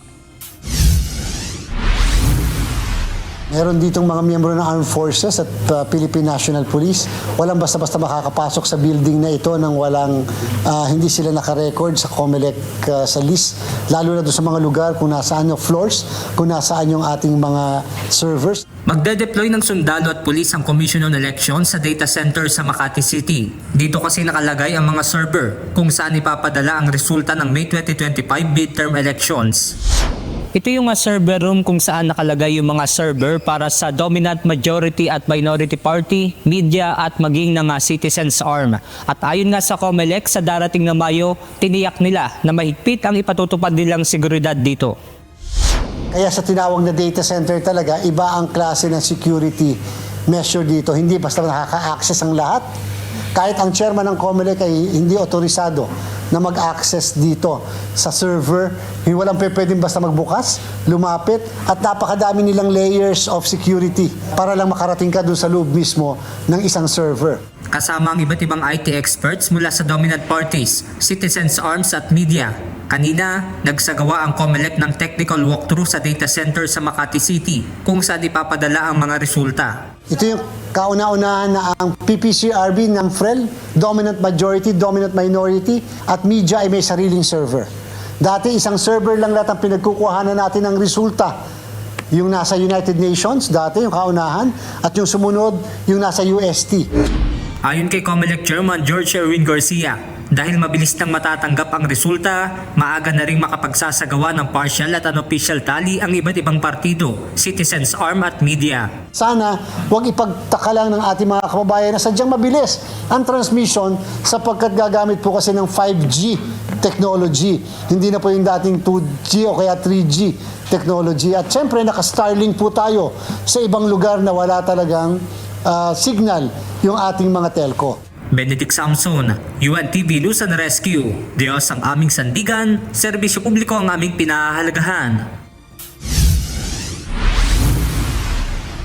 Meron ditong mga miyembro ng Armed Forces at Philippine National Police. Walang basta-basta makakapasok sa building na ito nang walang hindi sila nakarecord sa COMELEC sa list. Lalo na doon sa mga lugar kung nasaan yung floors, kung nasaan yung ating mga servers. Magde-deploy ng sundalo at pulis ang Commission on Elections sa data center sa Makati City. Dito kasi nakalagay ang mga server kung saan ipapadala ang resulta ng May 2025 midterm elections. Ito yung server room kung saan nakalagay yung mga server para sa dominant majority at minority party, media at maging ng Citizens Arm. At ayon nga sa COMELEC sa darating na Mayo, tiniyak nila na mahigpit ang ipatutupad nilang seguridad dito. Kaya sa tinawag na data center talaga, iba ang klase ng security measure dito. Hindi basta nakaka-access ang lahat. Kahit ang chairman ng COMELEC ay hindi otorisado na mag-access dito sa server. Walang pwedeng basta magbukas, lumapit, at napakadami nilang layers of security para lang makarating ka doon sa loob mismo ng isang server. Kasama ang iba't ibang IT experts mula sa dominant parties, Citizens Arms at media. Kanina, nagsagawa ang COMELEC ng technical walkthrough sa data center sa Makati City kung saan ipapadala ang mga resulta. Ito yung kauna-unahan na ang PPCRB ng FREL, dominant majority, dominant minority, at media ay may sariling server. Dati isang server lang lahat ang pinagkukuhanan natin ng resulta. Yung nasa United Nations, dati yung kaunahan, at yung sumunod, yung nasa UST. Ayon kay COMELEC Chairman George Erwin Garcia, dahil mabilis nang matatanggap ang resulta, maaga na rin makapagsasagawa ng partial at unofficial tally ang iba't ibang partido, Citizens Arm at media. Sana huwag ipagtaka lang ng ating mga kababayan na sadyang mabilis ang transmission sapagkat gagamit po kasi ng 5G technology. Hindi na po yung dating 2G o kaya 3G technology. At syempre naka-Starlink po tayo sa ibang lugar na wala talagang signal yung ating mga telco. Benedict Samson, UNTV News and Rescue. Diyos ang aming sandigan, serbisyo publiko ang aming pinahahalagahan.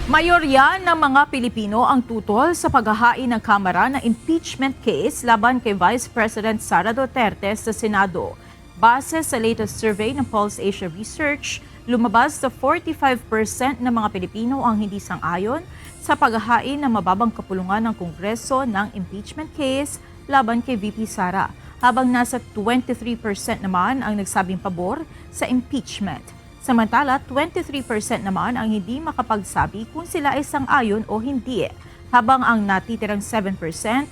Mayorya ng mga Pilipino ang tutol sa paghahain ng Kamara ng impeachment case laban kay Vice President Sara Duterte sa Senado. Base sa latest survey ng Pulse Asia Research, lumabas sa 45% ng mga Pilipino ang hindi sang-ayon sa paghahain ng mababang kapulungan ng Kongreso ng impeachment case laban kay VP Sara, habang nasa 23% naman ang nagsabing pabor sa impeachment. Samantala, 23% naman ang hindi makapagsabi kung sila ay sang-ayon o hindi, habang ang natitirang 7%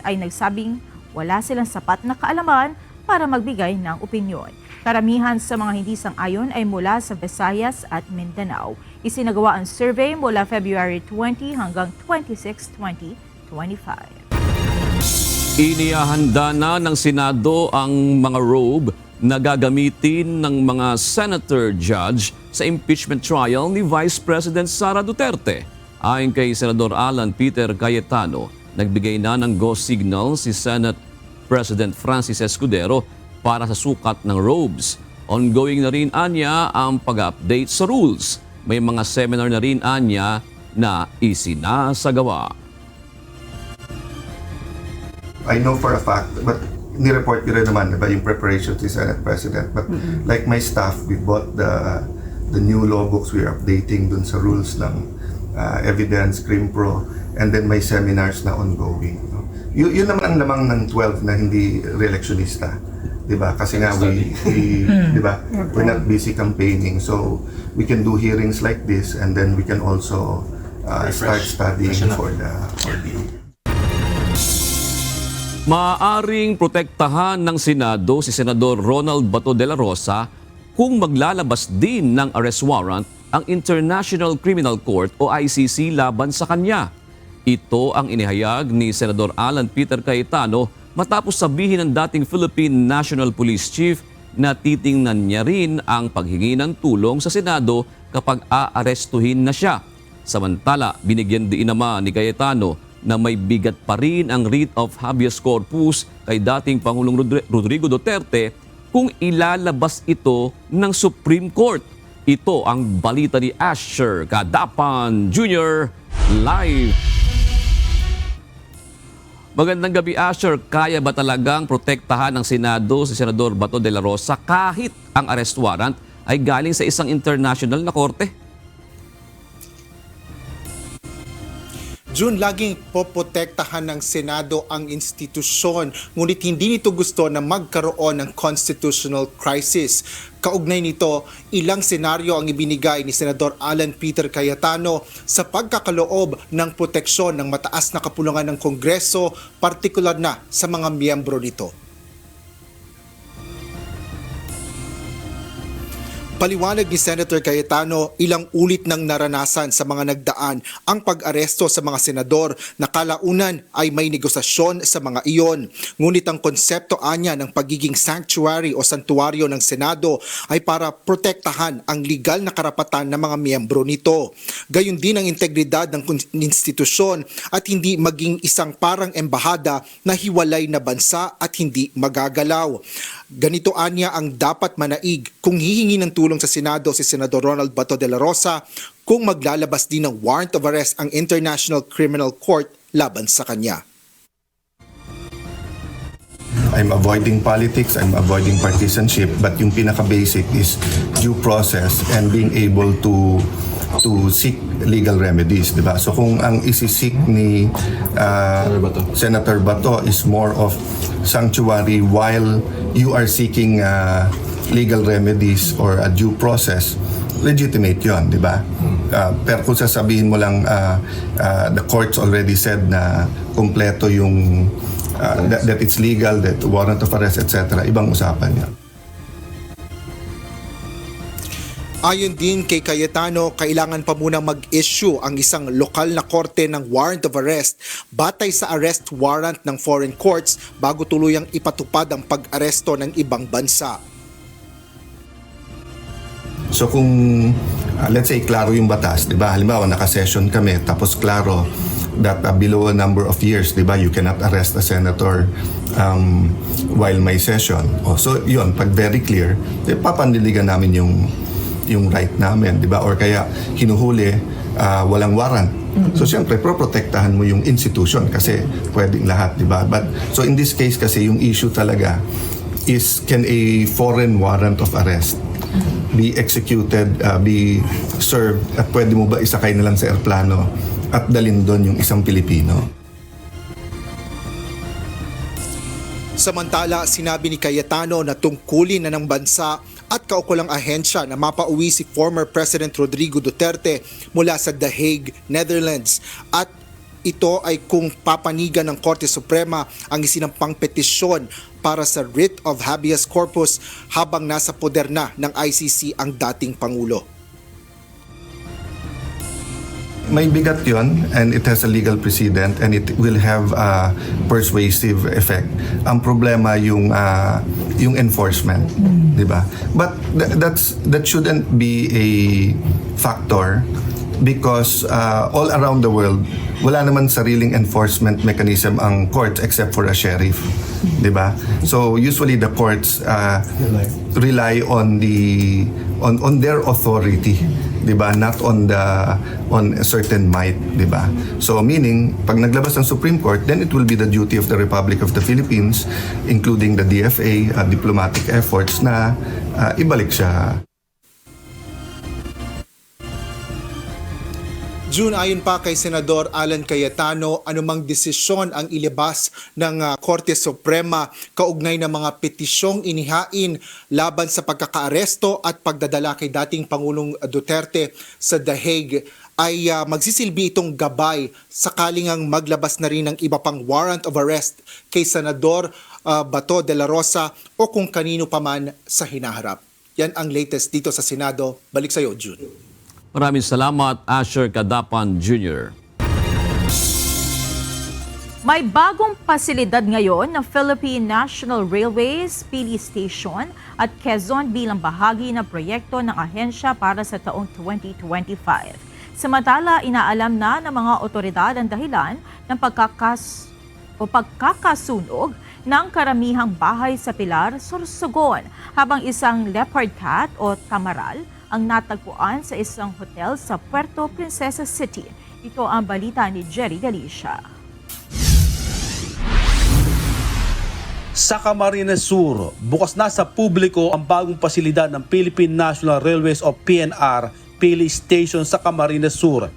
ay nagsabing wala silang sapat na kaalaman para magbigay ng opinyon. Karamihan sa mga hindi sang-ayon ay mula sa Visayas at Mindanao. Isinagawa ang survey mula February 20 hanggang 26, 2025. Inihahanda na ng Senado ang mga robe na gagamitin ng mga senator judge sa impeachment trial ni Vice President Sara Duterte. Ayon kay Senador Alan Peter Cayetano, nagbigay na ng go signal si Senate President Francis Escudero para sa sukat ng robes. Ongoing na rin anya ang pag-update sa rules. May mga seminar na rin anya na isinasagawa. I know for a fact, but ni-report ko rin naman diba, yung preparation si Senate President. But like my staff, we bought the new law books. We're updating dun sa rules ng evidence, Crim Pro, and then may seminars na ongoing. No? Yun naman ang lamang ng 12 na hindi re-electionista. Diba? Kasi nga diba? We're not busy campaigning, so we can do hearings like this, and then we can also start studying for the Maaaring protektahan ng Senado si Senador Ronald Bato de la Rosa kung maglalabas din ng arrest warrant ang International Criminal Court o ICC laban sa kanya. Ito ang inihayag ni Senador Alan Peter Cayetano matapos sabihin ng dating Philippine National Police Chief na titingnan niya rin ang paghingi ng tulong sa Senado kapag aarestuhin na siya. Samantala, binigyan din naman ni Cayetano na may bigat pa rin ang writ of habeas corpus kay dating Pangulong Rodrigo Duterte kung ilalabas ito ng Supreme Court. Ito ang balita ni Asher Kadapan Jr. live. Magandang gabi, Asher. Kaya ba talagang protektahan ng Senado si Senador Bato de la Rosa kahit ang arrest warrant ay galing sa isang international na korte? June, laging poprotektahan ng Senado ang institusyon, ngunit hindi nito gusto na magkaroon ng constitutional crisis. Kaugnay nito, ilang senaryo ang ibinigay ni Senador Alan Peter Cayetano sa pagkakaloob ng proteksyon ng mataas na kapulungan ng Kongreso, partikular na sa mga miyembro nito. Paliwanag ni Senator Cayetano, ilang ulit nang naranasan sa mga nagdaan ang pag-aresto sa mga senador na kalaunan ay may negosasyon sa mga iyon. Ngunit ang konsepto anya ng pagiging sanctuary o santuaryo ng Senado ay para protektahan ang legal na karapatan ng mga miyembro nito. Gayon din ang integridad ng institusyon at hindi maging isang parang embahada na hiwalay na bansa at hindi magagalaw. Ganito anya ang dapat manaig kung hihingi ng tulong sa Senado si Senador Ronald Bato de la Rosa kung maglalabas din ng warrant of arrest ang International Criminal Court laban sa kanya. I'm avoiding politics, I'm avoiding partisanship, but yung pinaka-basic is due process and being able to seek legal remedies, di ba? So kung ang isisik ni Senator Bato is more of sanctuary while you are seeking legal remedies or a due process, legitimate yon, di ba? Pero kung sasabihin mo lang the courts already said na kompleto yung that it's legal, that warrant of arrest, etc., ibang usapan yan. Ayon din kay Cayetano, kailangan pa munang mag-issue ang isang lokal na korte ng warrant of arrest batay sa arrest warrant ng foreign courts bago tuluyang ipatupad ang pag-aresto ng ibang bansa. So kung let's say klaro yung batas, 'di ba? Halimbawa naka-session kami tapos klaro that below a number of years, 'di ba, you cannot arrest a senator while may session. So 'yun, pag very clear, papanliligan namin yung right namin, 'di ba? Or kaya hinuhuli walang warrant. So siyempre proprotektahan mo yung institution kasi pwedeng lahat, 'di ba? But so in this case kasi yung issue talaga is can a foreign warrant of arrest be executed, be served, at pwede mo ba isakay na lang sa airplano at dalhin doon yung isang Pilipino? Samantala, sinabi ni Cayetano na tungkulin na ng bansa at kaukulang ahensya na mapauwi si former President Rodrigo Duterte mula sa The Hague, Netherlands, at ito ay kung papanigan ng Korte Suprema ang isinampang petisyon para sa writ of habeas corpus habang nasa poder na ng ICC ang dating Pangulo. May bigat yon and it has a legal precedent and it will have a persuasive effect. Ang problema yung enforcement, di ba? But that shouldn't be a factor because all around the world wala naman sariling enforcement mechanism ang courts except for a sheriff, di ba? So usually the courts rely on their authority, di ba? Not on a certain might, di ba? So meaning pag naglabas ng Supreme Court, then it will be the duty of the Republic of the Philippines, including the DFA, diplomatic efforts na ibalik siya. June, ayon pa kay Senador Alan Cayetano, anumang desisyon ang ilabas ng Korte Suprema kaugnay ng mga petisyong inihain laban sa pagkakaaresto at pagdadala kay dating Pangulong Duterte sa The Hague ay magsisilbi itong gabay sakaling ang maglabas na rin ng iba pang warrant of arrest kay Senador Bato de la Rosa o kung kanino pa man sa hinaharap. Yan ang latest dito sa Senado. Balik sa iyo, June. Maraming salamat, Asher Cadapan Jr. May bagong pasilidad ngayon ng Philippine National Railways, Pili Station at Quezon bilang bahagi ng proyekto ng ahensya para sa taong 2025. Samantala, inaalam na ng mga otoridad ang dahilan ng pagkakasunog ng karamihang bahay sa Pilar, Sorsogon, habang isang leopard cat o tamaral ang natagpuan sa isang hotel sa Puerto Princesa City. Ito ang balita ni Jerry Galicia. Sa Camarines Sur, bukas na sa publiko ang bagong pasilidad ng Philippine National Railways o PNR, Pili Station sa Camarines Sur.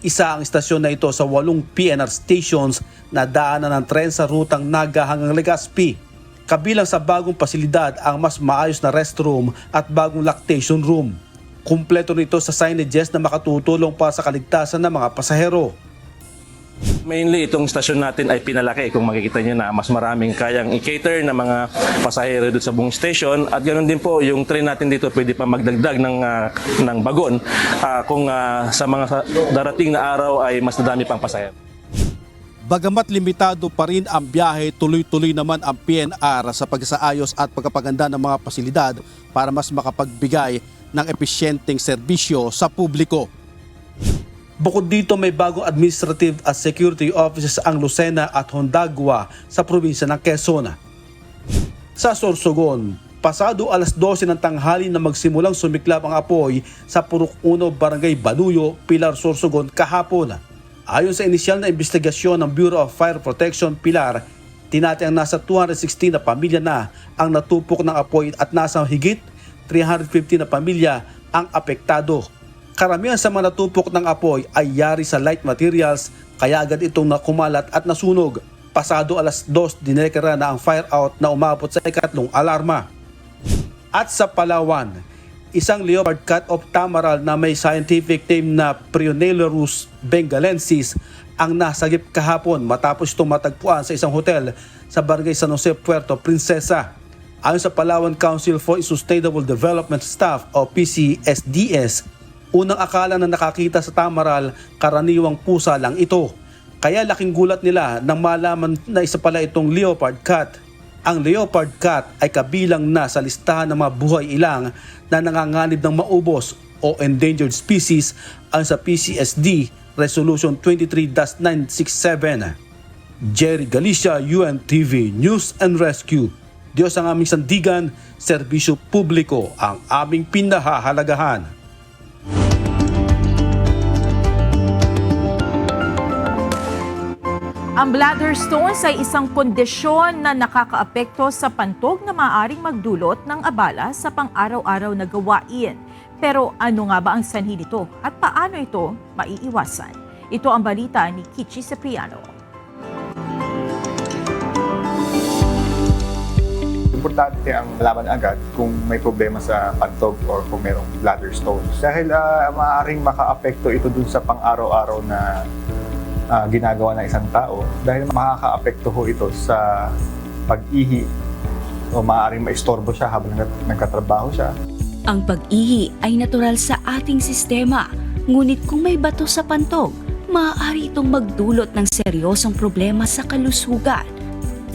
Isa ang istasyon na ito sa 8 PNR stations na daanan ng tren sa rutang Naga hanggang Legazpi. Kabilang sa bagong pasilidad ang mas maayos na restroom at bagong lactation room. Kumpleto nito sa signages na makatutulong para sa kaligtasan ng mga pasahero. Mainly itong stasyon natin ay pinalaki, kung makikita nyo na mas maraming kayang i-cater na mga pasahero dito sa buong station, at ganoon din po yung train natin dito pwede pa magdagdag ng bagon kung sa mga darating na araw ay mas nadami pang pasahero. Bagamat limitado pa rin ang biyahe, tuloy-tuloy naman ang PNR sa pagsaayos at pagpapaganda ng mga pasilidad para mas makapagbigay ng episyenteng serbisyo sa publiko. Bukod dito, may bagong administrative at security offices ang Lucena at Hondagua sa probinsya ng Quezon. Sa Sorsogon, pasado alas 12 ng tanghali na magsimulang sumiklab ang apoy sa Purok 1, Barangay Banuyo, Pilar, Sorsogon kahapon. Ayon sa inisyal na investigasyon ng Bureau of Fire Protection Pilar, tinatayang nasa 216 na pamilya na ang natupok ng apoy at nasa higit 350 na pamilya ang apektado. Karamihan sa mga natupok ng apoy ay yari sa light materials, kaya agad itong nakumalat at nasunog. Pasado alas 2, dineklara na ang fire out na umabot sa ikatlong alarma. At sa Palawan, isang leopard cat of tamaral na may scientific name na Prionelarus bengalensis ang nasagip kahapon matapos itong matagpuan sa isang hotel sa Barangay San Jose, Puerto Princesa. Ayon sa Palawan Council for Sustainable Development Staff o PCSDS, unang akala na nakakita sa tamaral, karaniwang pusa lang ito. Kaya laking gulat nila nang malaman na isa pala itong leopard cat. Ang leopard cat ay kabilang na sa listahan ng mga buhay ilang na nanganganib ng maubos o endangered species ayon sa PCSD Resolution 23-967. Jerry Galicia, UNTV News and Rescue. Diyos ang aming sandigan, serbisyo publiko ang aming pinahahalagahan. Ang bladder stones ay isang kondisyon na nakakaapekto sa pantog na maaaring magdulot ng abala sa pang-araw-araw na gawain. Pero ano nga ba ang sanhi nito at paano ito maiiwasan? Ito ang balita ni Kichi Cipriano. Importante ang malaman agad kung may problema sa pantog or kung mayroong bladder stones. Dahil maaaring makaapekto ito dun sa pang-araw-araw na ginagawa ng isang tao, dahil makakaapekto ho ito sa pag-ihi o maaaring maistorbo siya habang nagkatrabaho siya. Ang pag-ihi ay natural sa ating sistema, ngunit kung may bato sa pantog, maaari itong magdulot ng seryosong problema sa kalusugan.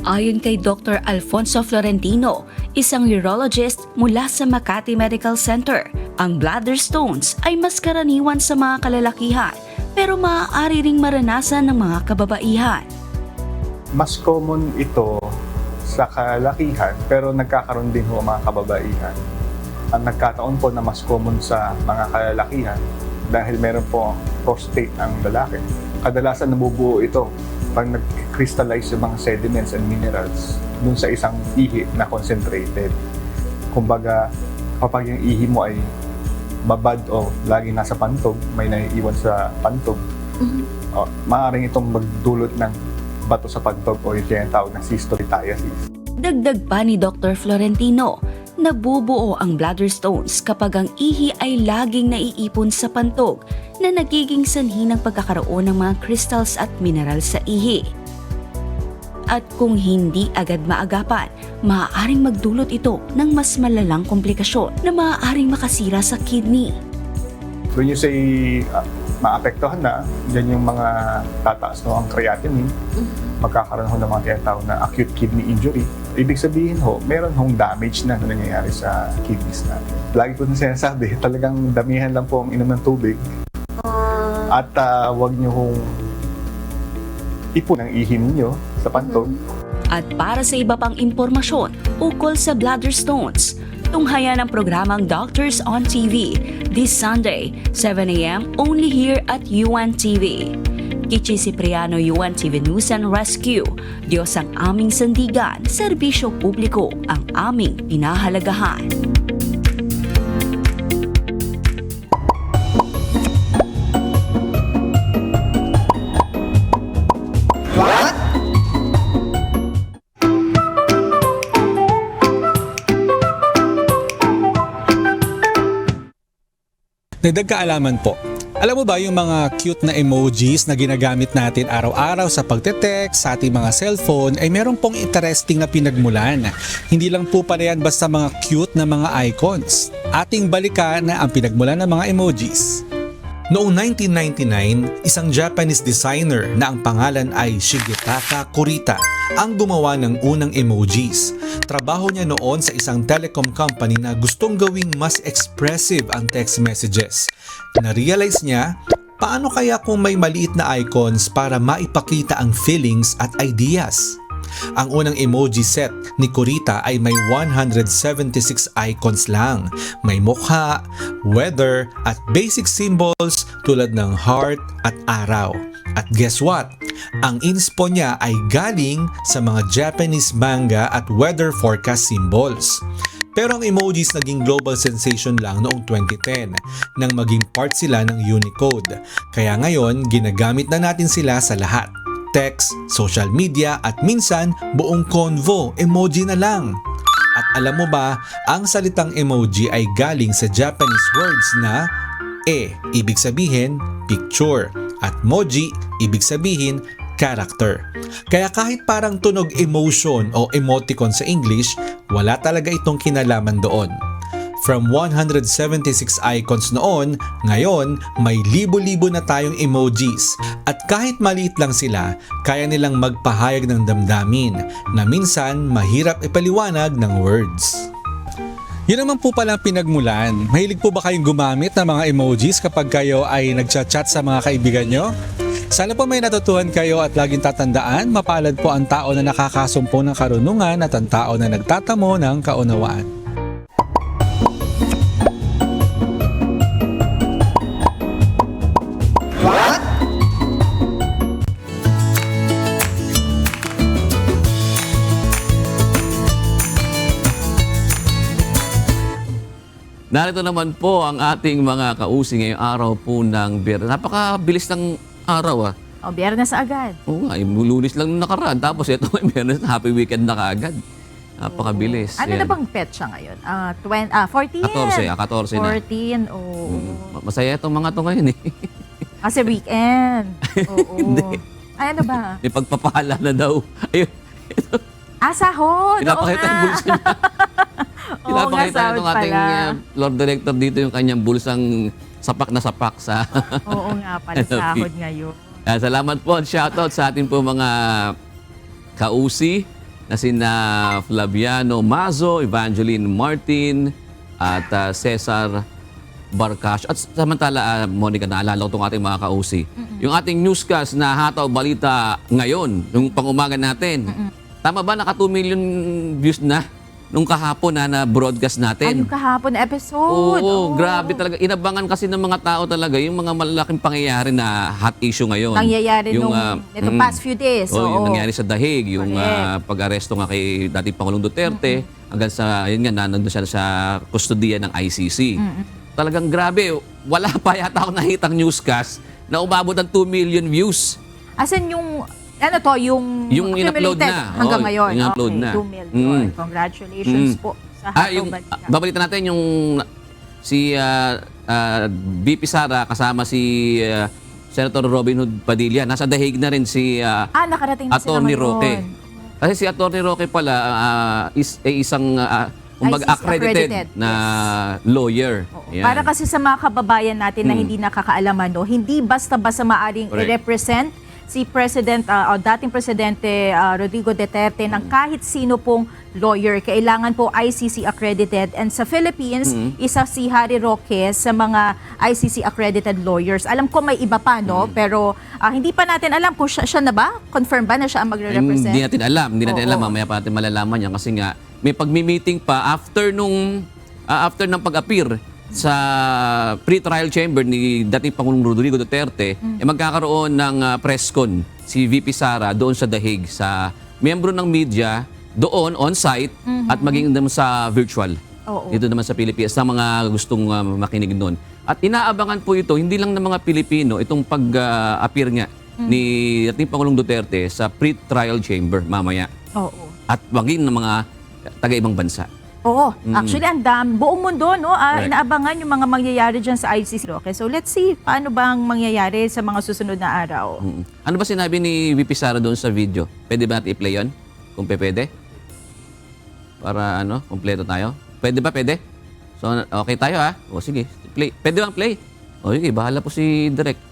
Ayon kay Dr. Alfonso Florentino, isang urologist mula sa Makati Medical Center, ang bladder stones ay mas karaniwan sa mga kalalakihan, pero maaari ring maranasan ng mga kababaihan. Mas common ito sa kalalakihan, pero nagkakaroon din ho mga kababaihan. Ang nagkataon po na mas common sa mga kalalakihan dahil meron po prostate ang lalaki. Kadalasan nabubuo ito pag nag-crystallize yung mga sediments and minerals dun sa isang ihi na concentrated. Kumbaga, kapag yung ihi mo ay babad o lagi nasa pantog, may naiiwan sa pantog, maaaring itong magdulot ng bato sa pantog o yung tinatawag na cystolithiasis. Dagdag pa ni Dr. Florentino, nabubuo ang bladder stones kapag ang ihi ay laging naiipon sa pantog na nagiging sanhi ng pagkakaroon ng mga crystals at mineral sa ihi. At kung hindi agad maagapan, maaaring magdulot ito ng mas malalang komplikasyon na maaaring makasira sa kidney. When you say maapektuhan na, dyan yung mga tataas ang creatinine, magkakaroon ho ng mga tinatawag na acute kidney injury. Ibig sabihin meron hong damage na nangyayari sa kidneys natin. Lagi ko na sinasabi, talagang damihan lang po ang inom ng tubig. At wag nyo hong ipon ang ihi ninyo sa pantog. At para sa iba pang impormasyon ukol sa bladder stones, tunghayan ang programang Doctors on TV this Sunday, 7 a.m. only here at UNTV. Kichi Cipriano, UNTV News and Rescue. Diyos ang aming sandigan, serbisyo publiko ang aming pinahalagahan. Dagdag kaalaman po. Alam mo ba yung mga cute na emojis na ginagamit natin araw-araw sa pagte-text sa ating mga cellphone ay meron pong interesting na pinagmulan. Hindi lang po pala yan basta mga cute na mga icons. Ating balikan na ang pinagmulan ng mga emojis. Noong 1999, isang Japanese designer na ang pangalan ay Shigetaka Kurita ang gumawa ng unang emojis. Trabaho niya noon sa isang telecom company na gustong gawing mas expressive ang text messages. Na-realize niya, paano kaya kung may maliit na icons para maipakita ang feelings at ideas? Ang unang emoji set ni Kurita ay may 176 icons lang. May mukha, weather at basic symbols tulad ng heart at araw. At guess what? Ang inspo niya ay galing sa mga Japanese manga at weather forecast symbols. Pero ang emojis naging global sensation lang noong 2010 nang maging part sila ng Unicode. Kaya ngayon, ginagamit na natin sila sa lahat. Text, social media at minsan buong convo, emoji na lang. At alam mo ba, ang salitang emoji ay galing sa Japanese words na ibig sabihin picture at moji ibig sabihin character. Kaya kahit parang tunog emotion o emoticon sa English, wala talaga itong kinalaman doon. From 176 icons noon, ngayon may libo-libo na tayong emojis. At kahit maliit lang sila, kaya nilang magpahayag ng damdamin na minsan mahirap ipaliwanag ng words. Yun naman po palang pinagmulan. Mahilig po ba kayong gumamit ng mga emojis kapag kayo ay nagchat-chat sa mga kaibigan nyo? Sana po may natutuhan kayo at laging tatandaan, mapalad po ang tao na nakakasumpo ng karunungan at ang tao na nagtatamo ng kaunawaan. Narito naman po ang ating mga kausi ngayong araw po ng Biyernes. Napakabilis ng araw O, Biyernes agad. Oo nga, Lunes lang nakaraan. Tapos ito may Biyernes na happy weekend na kaagad. Napakabilis. Ano na bang petsa ngayon? 14? 14 na. 14, oo. Masaya itong mga to ngayon eh. Kasi weekend. Oo. Hindi. Ay, ano ba? May pagpapala na daw. Ayun. Sahod. Pinapakita yung bulsa niya. Pinapakita na itong ating Lord Director dito yung kanyang bulsang sapak na sapak sa... Oo nga pala, sahod ngayon. Salamat po at shoutout sa ating po mga kausi na sina Flaviano Mazo, Evangeline Martin at Cesar Barcas. At samantala, Monica, naalala ko itong ating mga kausi. Yung ating newscast na hataw balita ngayon, yung pang-umaga natin. Tama ba, naka 2 million views na nung kahapon na broadcast natin? Yung kahapon episode. Oo, grabe talaga. Inabangan kasi ng mga tao talaga yung mga malaking pangyayari na hot issue ngayon. Nangyayari yung, nung past few days. Yung nangyari sa Dahig, yung pag-aresto nga kay dating Pangulong Duterte, hanggang sa, yun nga, nandun siya sa kustodiya ng ICC. Talagang grabe. Wala pa yata ako nakitang newscast na umabot ng 2 million views. Asan yung... Ano to, yung in-upload na. Hanggang ngayon. In-upload na. 2 million. Congratulations po sa Babalita natin yung si VP Sara kasama si Senator Robin Hood Padilla. Nasa dahig na rin si Nakarating na sila Attorney ngayon. Roque. Kasi si Attorney Roque pala isang ICC accredited, na lawyer. Yan. Para kasi sa mga kababayan natin na hindi nakakaalaman, no, hindi basta-basta maaring Correct. i-represent si dating Presidente Rodrigo Duterte ng kahit sino pong lawyer. Kailangan po ICC accredited. And sa Philippines, isa si Harry Roque sa mga ICC accredited lawyers. Alam ko may iba pa, no? Pero hindi pa natin alam kung siya na ba? Confirm ba na siya ang magre-represent? Hindi natin alam. Mamaya pa natin malalaman yan kasi nga may pagmi-meeting pa after ng pag-appear sa pre-trial chamber ni dating Pangulong Rodrigo Duterte, magkakaroon ng press con si VP Sara doon sa dahig sa miyembro ng media doon on-site at maging naman sa virtual. Dito naman sa Pilipinas sa mga gustong makinig noon. At inaabangan po ito hindi lang ng mga Pilipino itong pag-appear nga ni dating Pangulong Duterte sa pre-trial chamber mamaya. At maging ng mga taga-ibang bansa. Actually, buong mundo, no, inaabangan yung mga mangyayari dyan sa ICC. Okay, so let's see paano bang mangyayari sa mga susunod na araw. Ano ba sinabi ni VP Sara doon sa video? Pwede ba natin i-play yun? Kung pwede? Para kompleto tayo? Pwede ba? Pwede? So, okay tayo O sige, play. Pwede bang play? O sige, bahala po si Direk.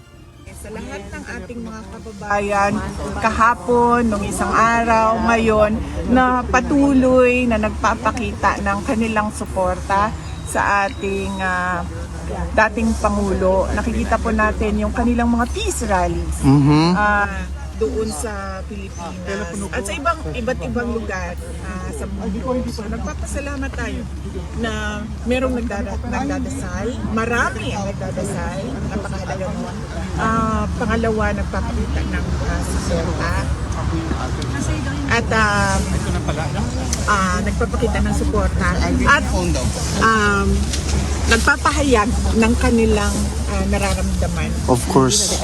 Sa lahat ng ating mga kababayan, kahapon, nung isang araw, ngayon, na patuloy na nagpapakita ng kanilang suporta sa ating dating Pangulo. Nakikita po natin yung kanilang mga peace rallies doon sa Pilipinas at sa iba't ibang lugar sa mundo. So nagpapasalamat tayo na merong nagdadasal, marami ang nagdadasal, napakahalaga mo. Pangalawa, nagpapakita ng suporta. At nagpapakita ng suporta. At nagpapahayag ng kanilang nararamdaman. Of course.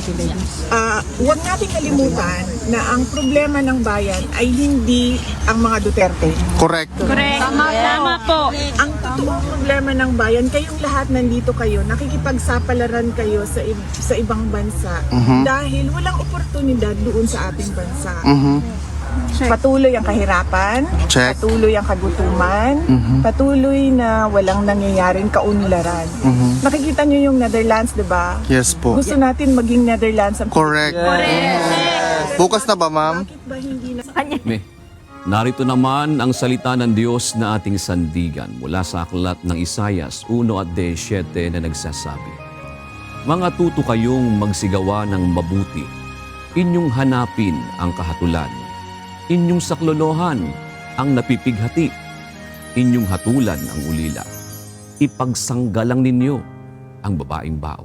Huwag nating kalimutan na ang problema ng bayan ay hindi ang mga Duterte. Correct. Tama po. Ang totoong problema ng bayan, kayong lahat nandito kayo, nakikipagsapalaran kayo sa ibang bansa dahil walang oportunidad doon sa ating bansa. Patuloy ang kahirapan, patuloy ang kagutuman, patuloy na walang nangyayaring kaunlaran. Nakikita nyo yung Netherlands, di ba? Yes po. Gusto natin maging Netherlands ang Correct. Bukas na ba, ma'am? Bakit ba hindi na... Narito naman ang salita ng Diyos na ating sandigan mula sa aklat ng Isayas 1:17 na nagsasabi, "Mga tuto kayong magsigawa ng mabuti, inyong hanapin ang kahatulan. Inyong saklolohan ang napipighati, inyong hatulan ang ulila. Ipagsanggalang ninyo ang babaeng bao."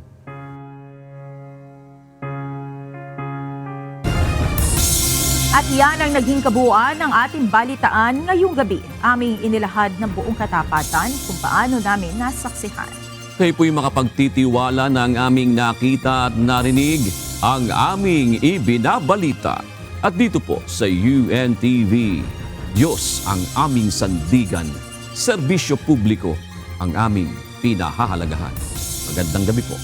At yan ang naging kabuuan ng ating balitaan ngayong gabi. Aming inilahad ng buong katapatan kung paano namin nasaksihan. Kayo po'y makapagtitiwala na ang aming nakita at narinig, ang aming ibinabalita. At dito po sa UNTV, Diyos ang aming sandigan, serbisyo publiko ang aming pinahahalagahan. Magandang gabi po.